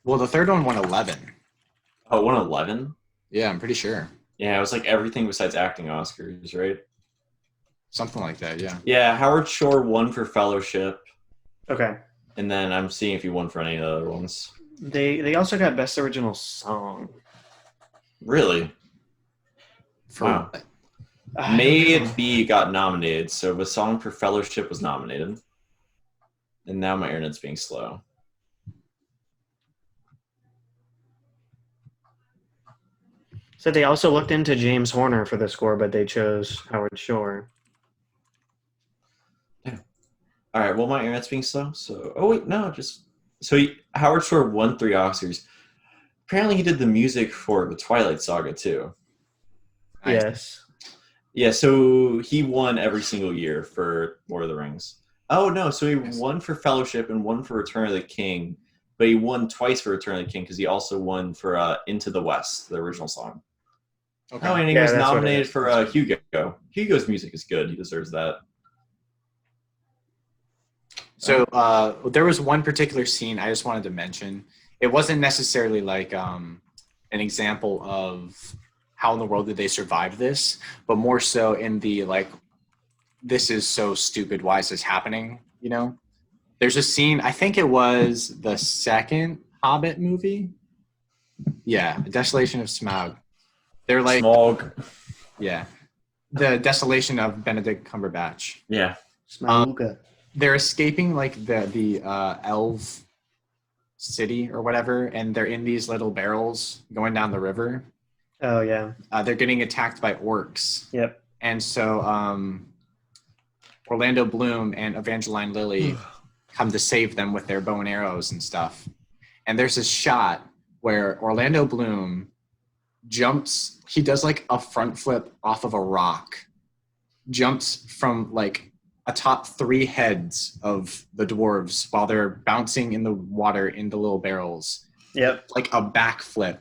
Well, the third one won 11. Oh, won 11? Yeah, I'm pretty sure. Yeah, it was like everything besides acting Oscars, right? Something like that, yeah. Yeah, Howard Shore won for Fellowship. Okay. And then I'm seeing if he won for any of the other ones. They also got Best Original Song. Really? Wow. May It Be got nominated, so the song for Fellowship was nominated. And now my internet's being slow. So they also looked into James Horner for the score, but they chose Howard Shore. Yeah. All right, well, my internet's being slow, so... Oh, wait, no, just... So Howard Shore won 3 Oscars. Apparently he did the music for the Twilight Saga, too. Yes. Yeah, so he won every single year for Lord of the Rings. Oh, no, so he won for Fellowship and won for Return of the King, but he won twice for Return of the King because he also won for Into the West, the original song. Okay. Oh, and he was nominated for Hugo. Hugo's music is good. He deserves that. So there was one particular scene I just wanted to mention. It wasn't necessarily like an example of how in the world did they survive this, but more so in the like, this is so stupid, why is this happening, you know? There's a scene, I think it was the second Hobbit movie. Yeah, Desolation of Smaug. They're like... Smaug. Yeah. The Desolation of Benedict Cumberbatch. Yeah. Smaug. They're escaping like the elf city or whatever, and they're in these little barrels going down the river. Oh, yeah. They're getting attacked by orcs. Yep. And so Orlando Bloom and Evangeline Lilly come to save them with their bow and arrows and stuff. And there's this shot where Orlando Bloom jumps. He does like a front flip off of a rock, jumps from like atop 3 heads of the dwarves while they're bouncing in the water in the little barrels. Yep. Like a backflip.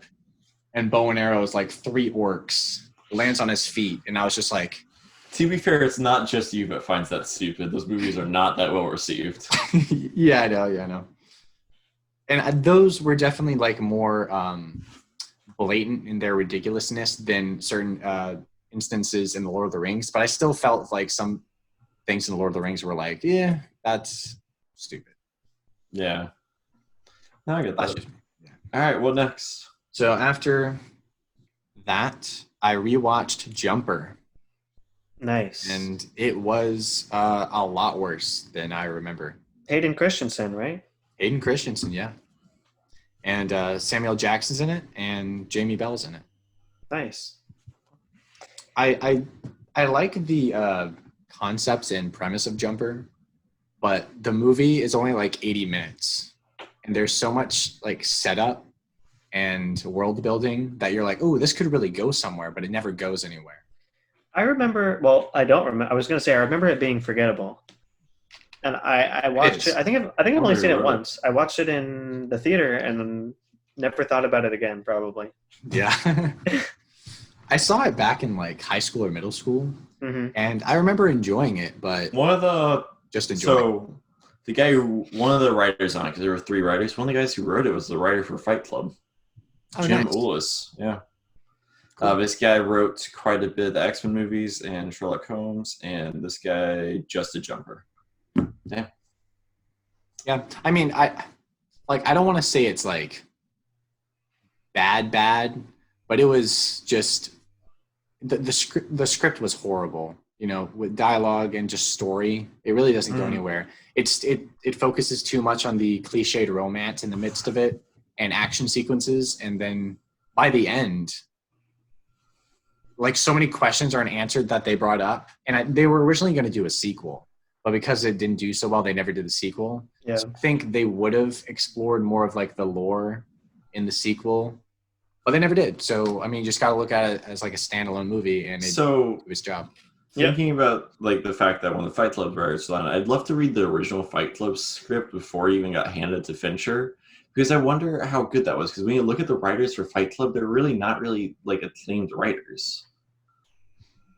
And bow and arrows, like 3 orcs, lands on his feet. And I was just like... To be fair, it's not just you that finds that stupid. Those movies are not that well received. Yeah, I know. And those were definitely like more blatant in their ridiculousness than certain instances in The Lord of the Rings. But I still felt like some things in The Lord of the Rings were like, yeah, that's stupid. Yeah. No, I get that. Yeah. All right, what next? So after that, I rewatched Jumper. Nice. and it was a lot worse than I remember. Hayden Christensen, right? Hayden Christensen, yeah, and Samuel Jackson's in it, and Jamie Bell's in it. Nice. I like the concepts and premise of Jumper, but the movie is only like 80 minutes, and there's so much like setup and world building that you're like, oh, this could really go somewhere, but it never goes anywhere. I remember. Well, I don't remember. I was going to say I remember it being forgettable, and I watched it. I think I've only seen it once. I watched it in the theater and then never thought about it again. Probably. Yeah. I saw it back in like high school or middle school, Mm-hmm. and I remember enjoying it, but One of the just enjoying it. so the guy who one of the writers on it, because there were 3 writers. One of the guys who wrote it was the writer for Fight Club, Oh, Jim nice. Ulis. Yeah. Cool. This guy wrote quite a bit of the X-Men movies and Sherlock Holmes, and this guy just a Jumper. Yeah, I mean, I don't want to say it's like bad, but it was just the script was horrible. You know, with dialogue and just story, it really doesn't go anywhere. It focuses too much on the cliched romance in the midst of it and action sequences, and then by the end, like so many questions aren't answered that they brought up, and they were originally going to do a sequel, but because it didn't do so well, they never did the sequel. Yeah. So I think they would have explored more of like the lore in the sequel, but they never did. So I mean, you just got to look at it as like a standalone movie, and it So did its job. Yeah. thinking about like the fact that one of the Fight Club writers was on it, I'd love to read the original Fight Club script before it even got handed to Fincher, because I wonder how good that was. Because when you look at the writers for Fight Club, they're really not really like acclaimed writers.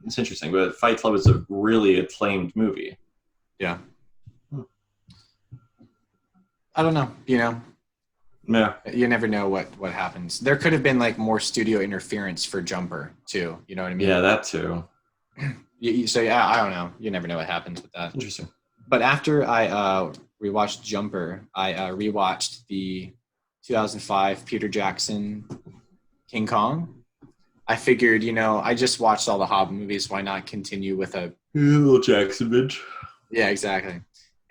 It's interesting, but Fight Club is a really acclaimed movie. Yeah. I don't know. You know, Yeah. you never know what happens. There could have been like more studio interference for Jumper too. You know what I mean? Yeah, that too. So yeah, I don't know. You never know what happens with that. Interesting. But after I rewatched Jumper, I rewatched the 2005 Peter Jackson King Kong. I figured, you know, I just watched all the Hobbit movies. Why not continue with a... Little Jackson bitch. Yeah, exactly.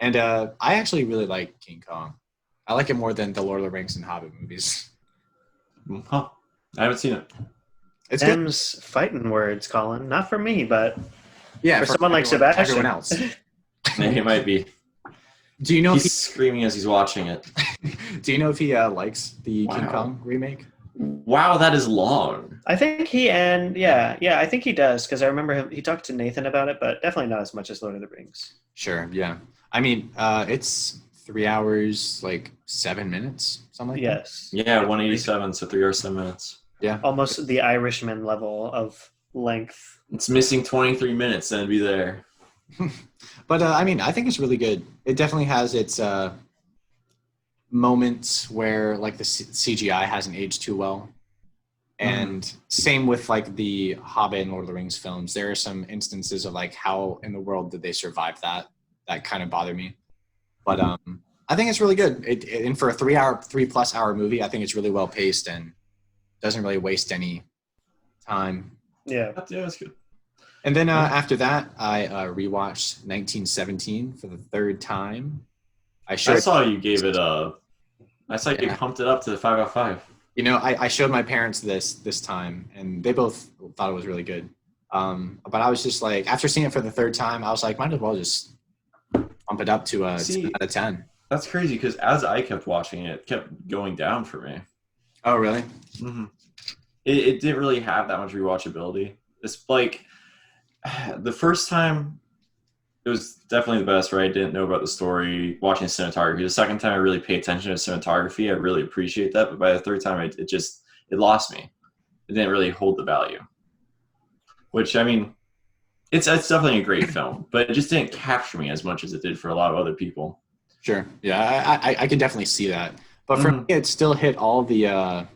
And I actually really like King Kong. I like it more than the Lord of the Rings and Hobbit movies. Huh. I haven't seen it. It's good. Them's fighting words, Colin. Not for me, but Yeah, for someone like Sebastian. everyone else. It might be. Do you know He's if screaming as he's watching it. do you know if he likes the King Wow. Kong remake? Wow, that is long. I think I think he does because I remember him. He talked to Nathan about it, but definitely not as much as Lord of the Rings. Sure. Yeah. I mean, it's 3 hours, like 7 minutes, something like that. Yes. Yeah, 187, so 3 hours, 7 minutes. Yeah. Almost the Irishman level of length. It's missing 23 minutes, and it'd be there. But I mean, I think it's really good. It definitely has its moments where like the CGI hasn't aged too well. And same with like the Hobbit and Lord of the Rings films. There are some instances of like how in the world did they survive that kind of bother me. But I think it's really good. And for a 3+ hour movie, I think it's really well paced and doesn't really waste any time. Yeah. Yeah, that's good. And then after that, I rewatched 1917 for the 3rd time. I saw you gave it a. I saw you Yeah. pumped it up to the 5 out of 5. You know, I showed my parents this time, and they both thought it was really good. But I was just like, after seeing it for the 3rd time, I was like, might as well just bump it up to a 10 out of 10. That's crazy because as I kept watching it, it kept going down for me. Oh, really? Mm-hmm. It didn't really have that much rewatchability. It's like the first time, it was definitely the best, right? I didn't know about the story, watching cinematography. The second time I really paid attention to cinematography, I really appreciate that. But by the 3rd time, it lost me. It didn't really hold the value. Which, I mean, it's definitely a great film, but it just didn't capture me as much as it did for a lot of other people. Sure. Yeah, I can definitely see that. But for me, it still hit all the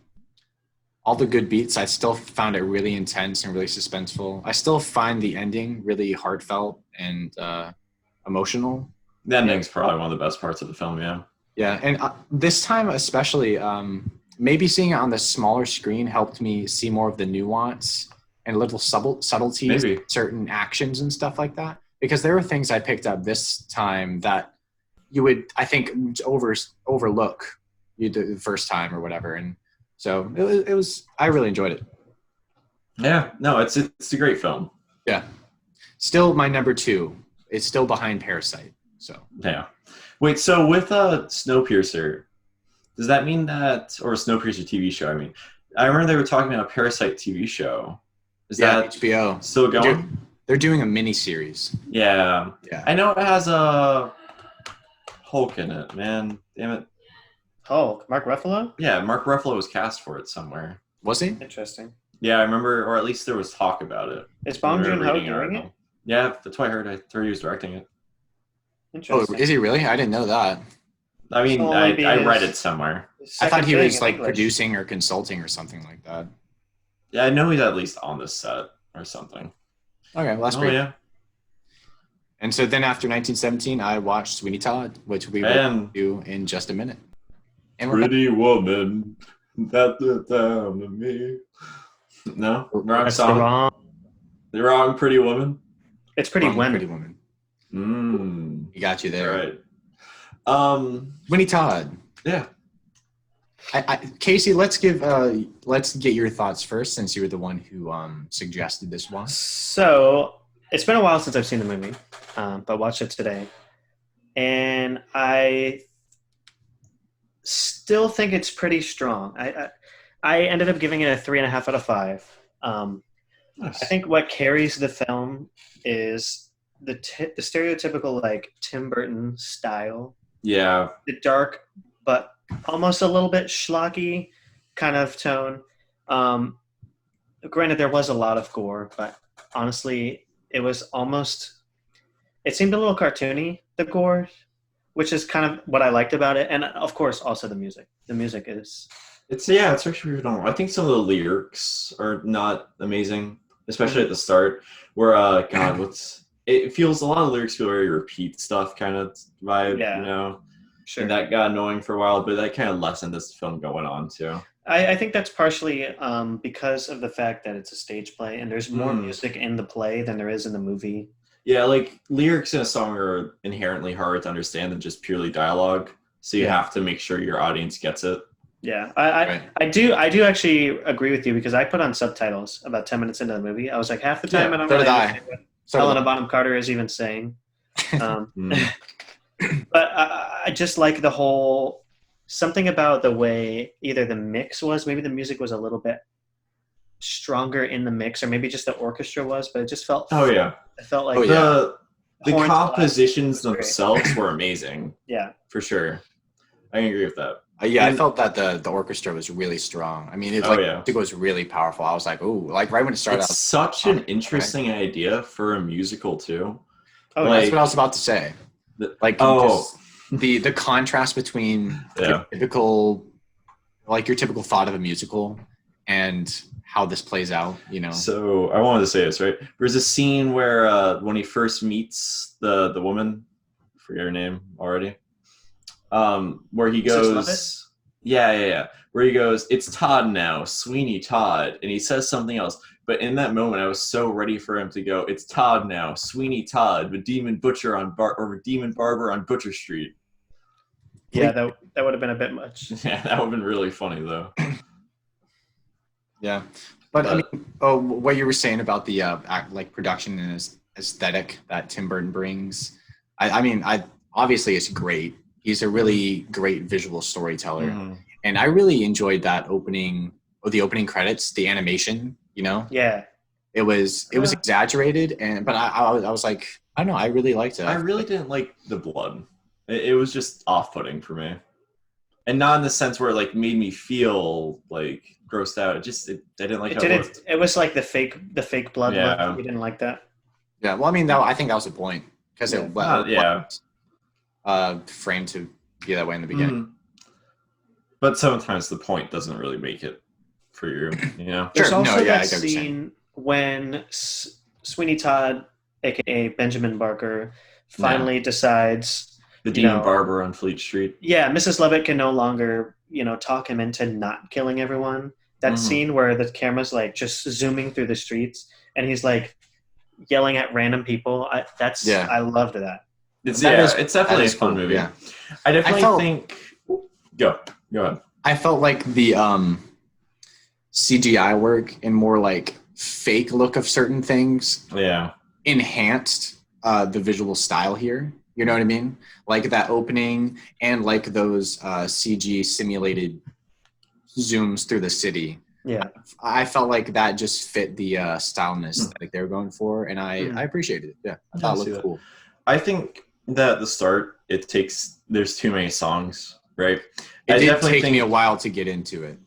good beats. I still found it really intense and really suspenseful. I still find the ending really heartfelt and emotional. The ending's probably one of the best parts of the film, yeah. Yeah, and this time especially, maybe seeing it on the smaller screen helped me see more of the nuance and little subtleties, Maybe. certain actions and stuff like that. Because there were things I picked up this time that you would, I think, overlook you the first time or whatever. And so it was I really enjoyed it. Yeah, no, it's a great film. Yeah. Still my number 2. It's still behind Parasite. So Yeah. Wait, so with Snowpiercer, does that mean that, or a Snowpiercer TV show? I mean, I remember they were talking about a Parasite TV show. Is that HBO still going? They're doing a mini series. Yeah. Yeah. I know it has a Hulk in it, man. Damn it. Hulk, Mark Ruffalo? Yeah, Mark Ruffalo was cast for it somewhere. Was he? Interesting. Yeah, I remember, or at least there was talk about it. Is Bong I remember Joon-ho reading an doing it? article. Yeah, that's what I heard. I heard he was directing it. Oh, Interesting. is he really? I didn't know that. I mean, So I maybe read his- it somewhere. I thought he Second was thing in like English. producing or consulting or something like that. Yeah, I know he's at least on the set or something. Okay, well, that's Oh, great. yeah. And so then after 1917, I watched Sweeney Todd, which we will And do in just a minute. And we're back. Pretty Woman, that's the time of me. No? Wrong That's song? wrong. The wrong Pretty Woman? It's Pretty Wrong, Women. Pretty Woman. Mmm. You got you All there. right. Sweeney Todd. Yeah. Casey, let's get your thoughts first, since you were the one who suggested this one. So it's been a while since I've seen the movie, but watched it today, and I still think it's pretty strong. I ended up giving it a 3.5 out of 5. Nice. I think what carries the film is the stereotypical like Tim Burton style, Yeah. the dark but almost a little bit schlocky kind of tone. Granted, there was a lot of gore, but honestly, it seemed a little cartoony, the gore, which is kind of what I liked about it. And of course, also the music. The music is... It's actually pretty phenomenal. I think some of the lyrics are not amazing, especially at the start, where it feels a lot of lyrics feel very repeat stuff kind of vibe, Yeah. you know. Sure. And that got annoying for a while, but that kind of lessened this film going on too. I think that's partially because of the fact that it's a stage play and there's more music in the play than there is in the movie. Yeah, like lyrics in a song are inherently hard to understand than just purely dialogue, so you have to make sure your audience gets it. Yeah, Right. I do actually agree with you because I put on subtitles about 10 minutes into the movie. I was like, half the time Yeah, I don't so really did I. understand what So Helena Bonham Carter is even saying. Mm. But I just like the whole something about the way either the mix was, maybe the music was a little bit stronger in the mix, or maybe just the orchestra was, but it just felt. Oh yeah, It felt like Oh, yeah. the Horns compositions was great. themselves were amazing yeah. for sure. I can agree with that. Yeah, I And- felt that the orchestra was really strong. I mean, Oh, yeah. it was really powerful. I was like, ooh, like right when it started. It's such an interesting idea for a musical too. Oh, Like- That's what I was about to say. Like, Oh. just the contrast between Yeah. your typical thought of a musical and how this plays out. You know. So I wanted to say this, right? There's a scene where when he first meets the woman, I forget her name already, where he Mrs. goes, Lovett? yeah, where he goes, it's Todd now, Sweeney Todd, and he says something else. But in that moment, I was so ready for him to go, it's Todd now, Sweeney Todd, the Demon Butcher or Demon Barber on Butcher Street. Yeah, that would have been a bit much. Yeah, that would have been really funny though. Yeah, but I mean, what you were saying about the production and aesthetic that Tim Burton brings. I mean, obviously it's great. He's a really great visual storyteller, Mhm. and I really enjoyed that the opening credits, the animation. You know, Yeah. it was exaggerated, but I was like, I don't know, I really liked it. I really didn't like the blood. It was just off-putting for me, and not in the sense where it like made me feel like grossed out. I didn't like how it looked. It was like the fake blood Yeah. look. You didn't like that. Yeah, well, I mean, I think that was the point because it Yeah. framed to be that way in the beginning. Mhm. But sometimes the point doesn't really make it for you, you know? There's Sure, also no, yeah, I that get what you're saying. scene when Sweeney Todd, aka Benjamin Barker, finally decides, The You Demon know- Barber on Fleet Street. yeah, Mrs. Lovett can no longer, talk him into not killing everyone. That Mhm. scene where the camera's like just zooming through the streets and he's like yelling at random people. Yeah. I loved that. It's That it's definitely a is fun cool, movie. yeah. I definitely felt- think. Go ahead. I felt like the CGI work and more like fake look of certain things Yeah. enhanced the visual style here. You know what I mean? Like that opening and like those CG simulated zooms through the city. Yeah. I felt like that just fit the style and aesthetic they were going for, and I appreciated it. Yeah, I thought it I see looked that. cool. I think that at the start there's too many songs, right? It I did definitely take me think- a while to get into it.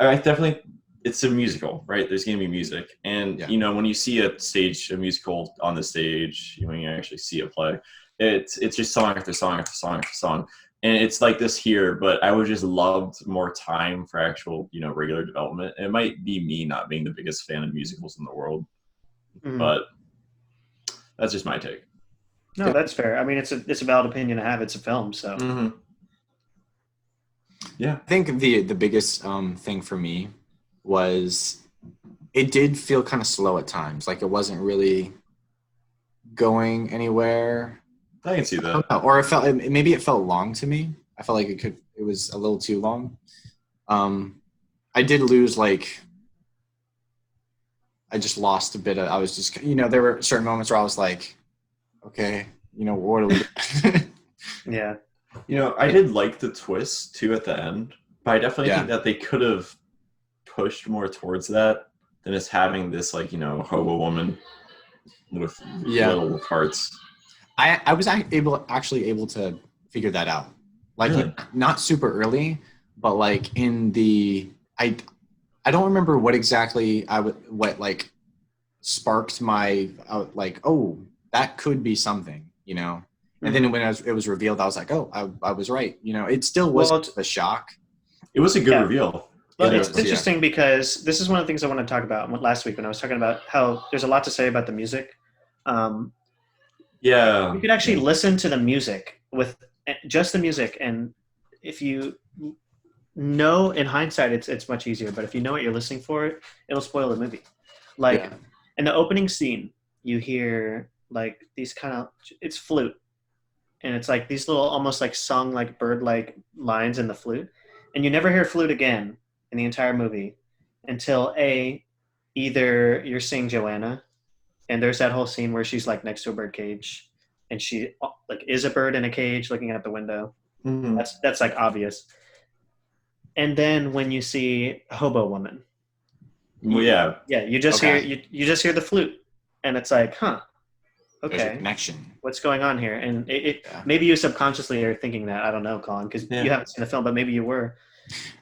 I definitely, it's a musical, right? There's going to be music. And, Yeah. you know, when you see a musical on the stage, when you actually see a play, it's just song after song after song after song. And it's like this here, but I would just loved more time for actual, you know, regular development. It might be me not being the biggest fan of musicals in the world, but that's just my take. No, that's fair. I mean, it's a valid opinion to have. It's a film, so. Yeah. I think the biggest thing for me was it did feel kind of slow at times. Like it wasn't really going anywhere. I can see I that. don't know. Or maybe it felt long to me. I felt like it was a little too long. I did lose I just lost a bit of, I was just, there were certain moments where I was like, okay, what are we doing? Yeah. You know, I did like the twist too at the end, but I definitely think that they could have pushed more towards that than just having this hobo woman with little parts. I was actually able to figure that out. Like Really? not super early, but like in the I don't remember what exactly what sparked my oh, that could be something, And then when it was revealed, I was like, oh, I was right. It still was a shock. It was a good reveal. Well, it's interesting because this is one of the things I want to talk about last week when I was talking about how there's a lot to say about the music. You could actually listen to the music with just the music, and if you know, in hindsight, it's much easier. But if you know what you're listening for, it'll spoil the movie. In the opening scene, you hear these it's flute, and it's like these little almost sung bird lines in the flute, and you never hear flute again in the entire movie until either you're seeing Joanna, and there's that whole scene where she's next to a bird cage, and she is a bird in a cage looking out the window. Mm-hmm. That's obvious. And then when you see Hobo Woman, you just hear you just hear the flute, and it's like, huh, okay, there's a connection. What's going on here? And maybe you subconsciously are thinking that. I don't know, Colin, because you haven't seen the film, but maybe you were.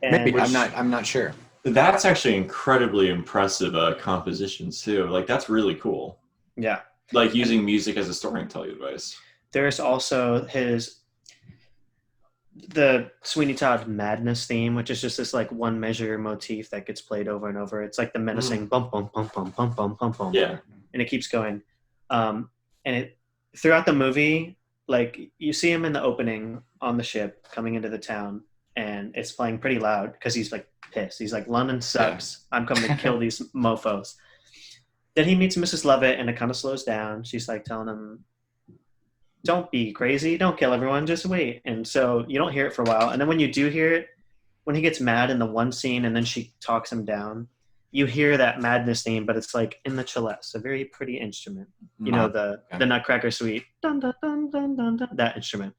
Maybe I'm not sure. That's actually incredibly impressive compositions too. That's really cool. Yeah, using music as a storytelling device. There's also the Sweeney Todd Madness theme, which is just this one measure motif that gets played over and over. It's like the menacing bum bum bum bum bum bum bum bum. Yeah, and it keeps going. And it throughout the movie, you see him in the opening on the ship coming into the town, and it's playing pretty loud because he's pissed. He's like, London sucks. I'm coming to kill these mofos. Then he meets Mrs. Lovett, and it kind of slows down. She's telling him, don't be crazy. Don't kill everyone. Just wait. And so you don't hear it for a while. And then when you do hear it, when he gets mad in the one scene and then she talks him down, you hear that madness theme, but it's in the celeste, a very pretty instrument. The Nutcracker Suite, dun, dun, dun, dun, dun, dun, that instrument.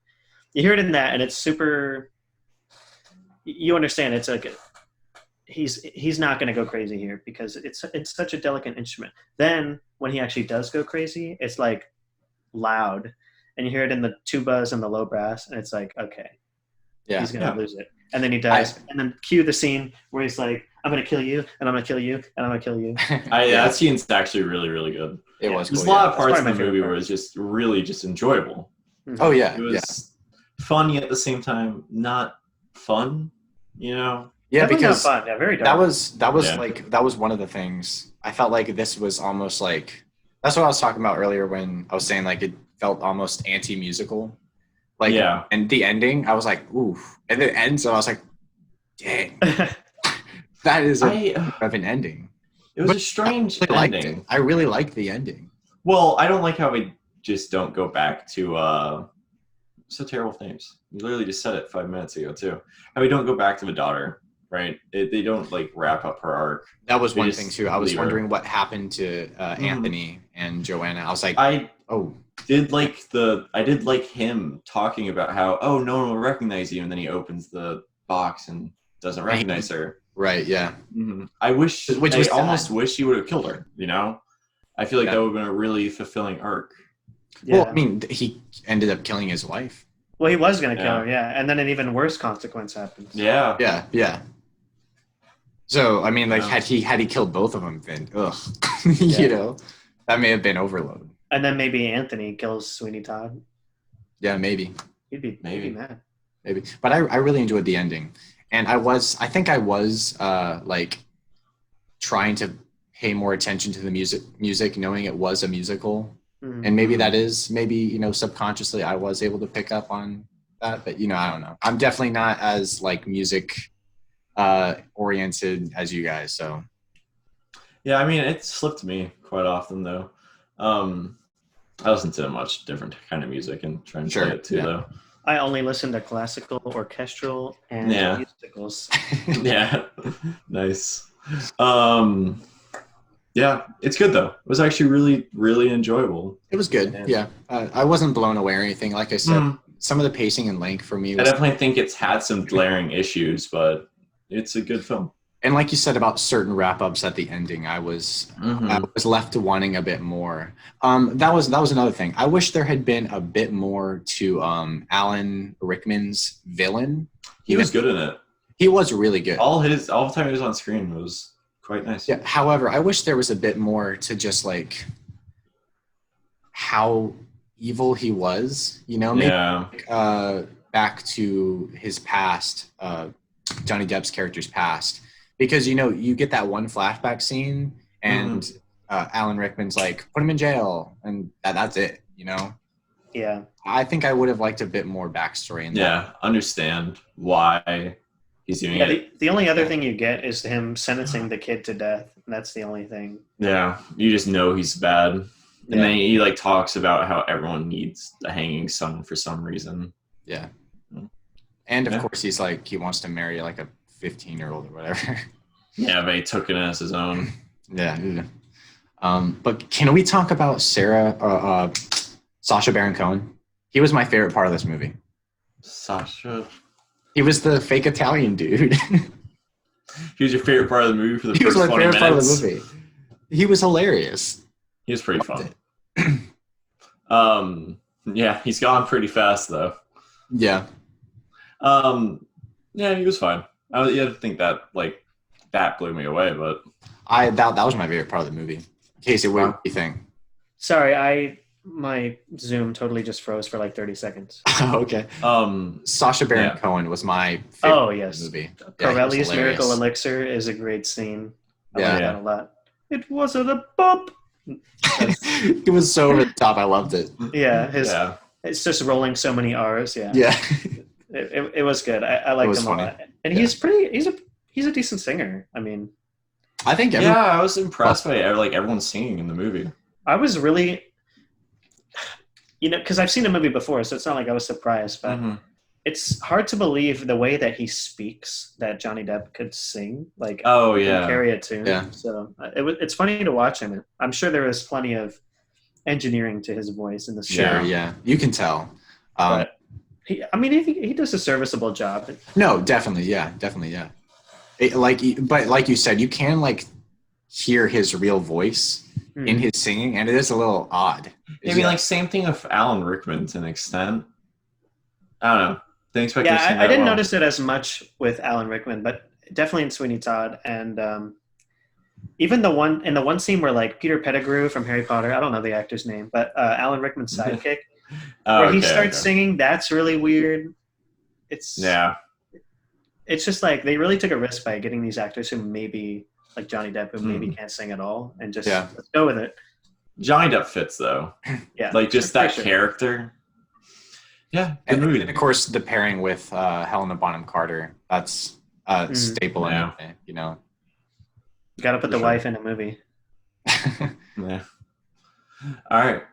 You hear it in that, and it's super. You understand? It's he's not going to go crazy here because it's such a delicate instrument. Then when he actually does go crazy, it's loud, and you hear it in the tubas and the low brass, and it's okay, he's going to lose it. And then he dies, and then cue the scene where he's like, I'm going to kill you, and I'm going to kill you, and I'm going to kill you. That scene's actually really, really good. It was cool. There's a lot of parts of the movie where it was just really just enjoyable. Mm-hmm. Oh, yeah. It was funny at the same time, not fun, Yeah, definitely because not fun. Yeah, very dark. that was one of the things. I felt like this was almost that's what I was talking about earlier when I was saying it felt almost anti-musical. And the ending, I was like, ooh. And it ends, and I was like, dang. That is I of an ending. it was But a strange I liked ending. it. I really liked the ending. Well, I don't like how we just don't go back to so terrible with names. You literally just said it 5 minutes ago too. How we don't go back to the daughter, right? They don't like wrap up her arc. That was They one just thing too. I was leave her. wondering what happened to Anthony and Joanna. I was like, I oh, did like him talking about how, oh, no one will recognize you, and then he opens the box and doesn't recognize her. right, yeah. I wish, Which was I almost wish he would have killed her. You know, I feel like that would have been a really fulfilling arc. Yeah. Well, I mean, he ended up killing his wife. Well, he was going to kill her, yeah. And then an even worse consequence happens. Yeah. Yeah. So, I mean, like, Yeah. had he killed both of them, then, ugh, Yeah. you know, that may have been overload. And then maybe Anthony kills Sweeney Todd. Yeah, maybe. He'd be mad. Maybe. But I really enjoyed the ending. And I think I was like trying to pay more attention to the music, knowing it was a musical. Mhm. And maybe that is, maybe, subconsciously I was able to pick up on that. But, I don't know. I'm definitely not as like music oriented as you guys. So, Yeah, I mean, it slipped me quite often though. I listen to much different kind of music and try and play it too, though. I only listen to classical, orchestral, and musicals. Yeah, nice. Yeah, it's good though. It was actually really, really enjoyable. it was good. Yeah. I wasn't blown away or anything. Like I said, some of the pacing and length for me I was, definitely think it's had some glaring issues, but it's a good film. and like you said about certain wrap-ups at the ending, I was left wanting a bit more. That was another thing. I wish there had been a bit more to Alan Rickman's villain. He was good in it. He was really good. All the time he was on screen was quite nice. Yeah. However, I wish there was a bit more to just like how evil he was. Maybe back to his past, Johnny Depp's character's past. Because, you get that one flashback scene and Alan Rickman's like, put him in jail. And that's it, Yeah. I think I would have liked a bit more backstory in that. Yeah, understand why he's doing it. The only other thing you get is him sentencing the kid to death. And that's the only thing. Yeah, you just know he's bad. And then he like talks about how everyone needs a hanging son for some reason. Yeah. And of course he's like, he wants to marry like a 15-year-old or whatever. Yeah, but he took it as his own. Yeah. But can we talk about Sacha Baron Cohen? He was my favorite part of this movie. Sacha. He was the fake Italian dude. He was your favorite part of the movie for the He was first my 20 favorite minutes? part of the movie. He was hilarious. He was pretty Loved fun. Yeah, he's gone pretty fast though. Yeah. Yeah, he was fine. I didn't think that blew me away, but that was my favorite part of the movie. Casey, what do you think? Sorry, my Zoom totally just froze for like 30 seconds. Okay. Sacha Baron Cohen was my favorite movie. Corelli's Miracle Elixir is a great scene. I like that a lot. It wasn't a bump. It was so over the top. I loved it. Yeah, it's just rolling so many R's. Yeah. It was good. I liked him a lot, and he's a decent singer. I mean, I think. I was impressed by everyone singing in the movie. I was really, because I've seen the movie before, so it's not like I was surprised, but it's hard to believe the way that he speaks that Johnny Depp could sing, carry a tune. Yeah. So it's funny to watch him. I'm sure there is plenty of engineering to his voice in the show. Sure, yeah, you can tell. But he does a serviceable job. No, definitely, yeah. But like you said, you can hear his real voice in his singing, and it is a little odd. Same thing with Alan Rickman to an extent. I don't know. Didn't expect I didn't notice it as much with Alan Rickman, but definitely in Sweeney Todd, and even the one scene where Peter Pettigrew from Harry Potter, I don't know the actor's name, but Alan Rickman's sidekick, where he starts singing. That's really weird. It's just they really took a risk by getting these actors who maybe like Johnny Depp, who maybe can't sing at all, and just let's go with it. Johnny Depp fits though. Yeah, just that character. Yeah, good movie. And of course, the pairing with Helena Bonham Carter, that's a staple in it, Got to put the sure. wife in a movie. Yeah. All right.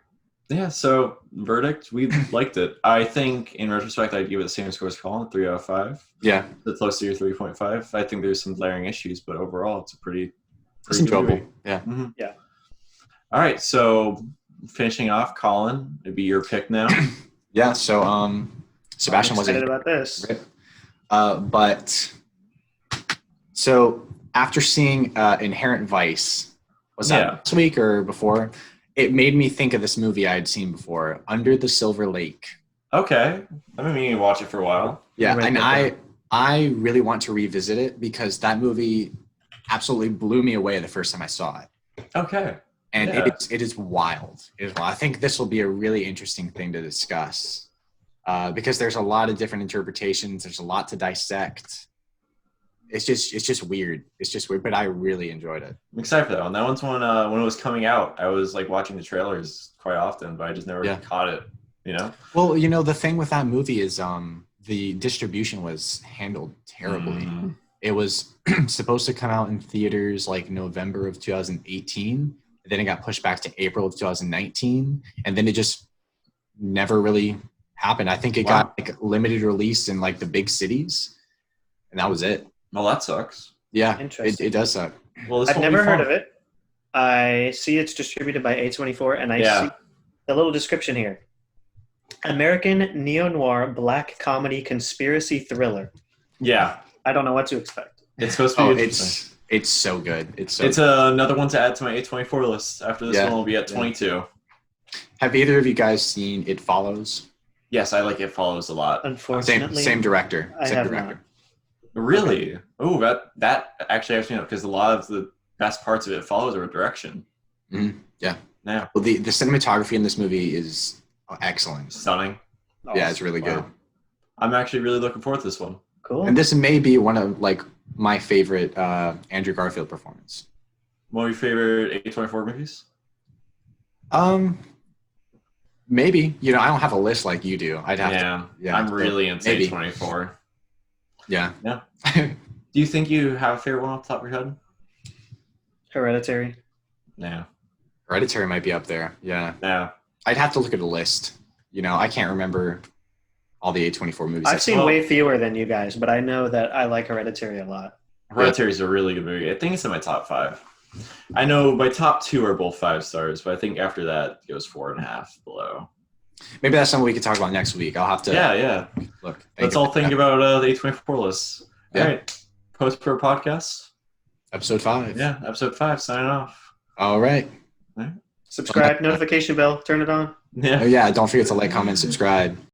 Yeah, so verdict, we liked it. I think in retrospect, I'd give it the same score as Colin, 3 out of 5. Yeah, It's close to your 3.5. I think there's some glaring issues, but overall, it's a pretty it's good enjoyable. movie. Yeah. Mhm. Yeah. All right, so finishing off, Colin, it'd be your pick now. Yeah. So Sebastian I'm excited wasn't about this. but so after seeing Inherent Vice, was that Yeah. last week or before? It made me think of this movie I had seen before, Under the Silver Lake. Okay. I've been meaning to watch it for a while. Yeah, Right and there. I really want to revisit it because that movie absolutely blew me away the first time I saw it. Okay. And Yeah. it is wild. It is wild. I think this will be a really interesting thing to discuss because there's a lot of different interpretations. There's a lot to dissect. It's just weird. It's just weird, but I really enjoyed it. I'm excited for that one. That one's when it was coming out. I was like watching the trailers quite often, but I just never Yeah. caught it, you know? Well, the thing with that movie is the distribution was handled terribly. Mm. It was supposed to come out in theaters like November of 2018. And then it got pushed back to April of 2019. And then it just never really happened. I think it Wow. got like limited release in like the big cities. And that was it. Well, that sucks. Yeah, Interesting. it does suck. Well, this I've will be never heard fun. of it. I see it's distributed by A24, and I Yeah. see the little description here. American neo-noir black comedy conspiracy thriller. Yeah. I don't know what to expect. It's supposed to be Oh, interesting. it's so good. It's Another one to add to my A24 list. After this Yeah. one, will be at Yeah. 22. Have either of you guys seen It Follows? Yes, I like It Follows a lot. Unfortunately, Same director. I Same have director. Really? Oh, that actually helps me out because a lot of the best parts of It Follows are direction. Mhm. Yeah. Yeah. Well, the cinematography in this movie is excellent. Stunning. Yeah, it's really good. Wow. I'm actually really looking forward to this one. Cool. And this may be one of like my favorite Andrew Garfield performance. One of your favorite A24 movies? Maybe. I don't have a list like you do. I'd have to. Yeah, I'm so really into maybe. A24. Yeah. Yeah. Do you think you have a favorite one off the top of your head? Hereditary. No. Hereditary might be up there. Yeah. No. I'd have to look at a list. I can't remember all the A24 movies. I've seen well- way fewer than you guys, but I know that I like Hereditary a lot. Hereditary is a really good movie. I think it's in my top 5. I know my top 2 are both 5 stars, but I think after that it goes 4.5 below. Maybe that's something we can talk about next week. I'll have to Yeah. look. Let's all think about the A24 list. Yeah. All right. Post Pro Podcast. Episode 5. Yeah. Episode 5. Signing off. All right. Subscribe, notification bell, turn it on. Yeah. Oh, yeah. Don't forget to like, comment, subscribe.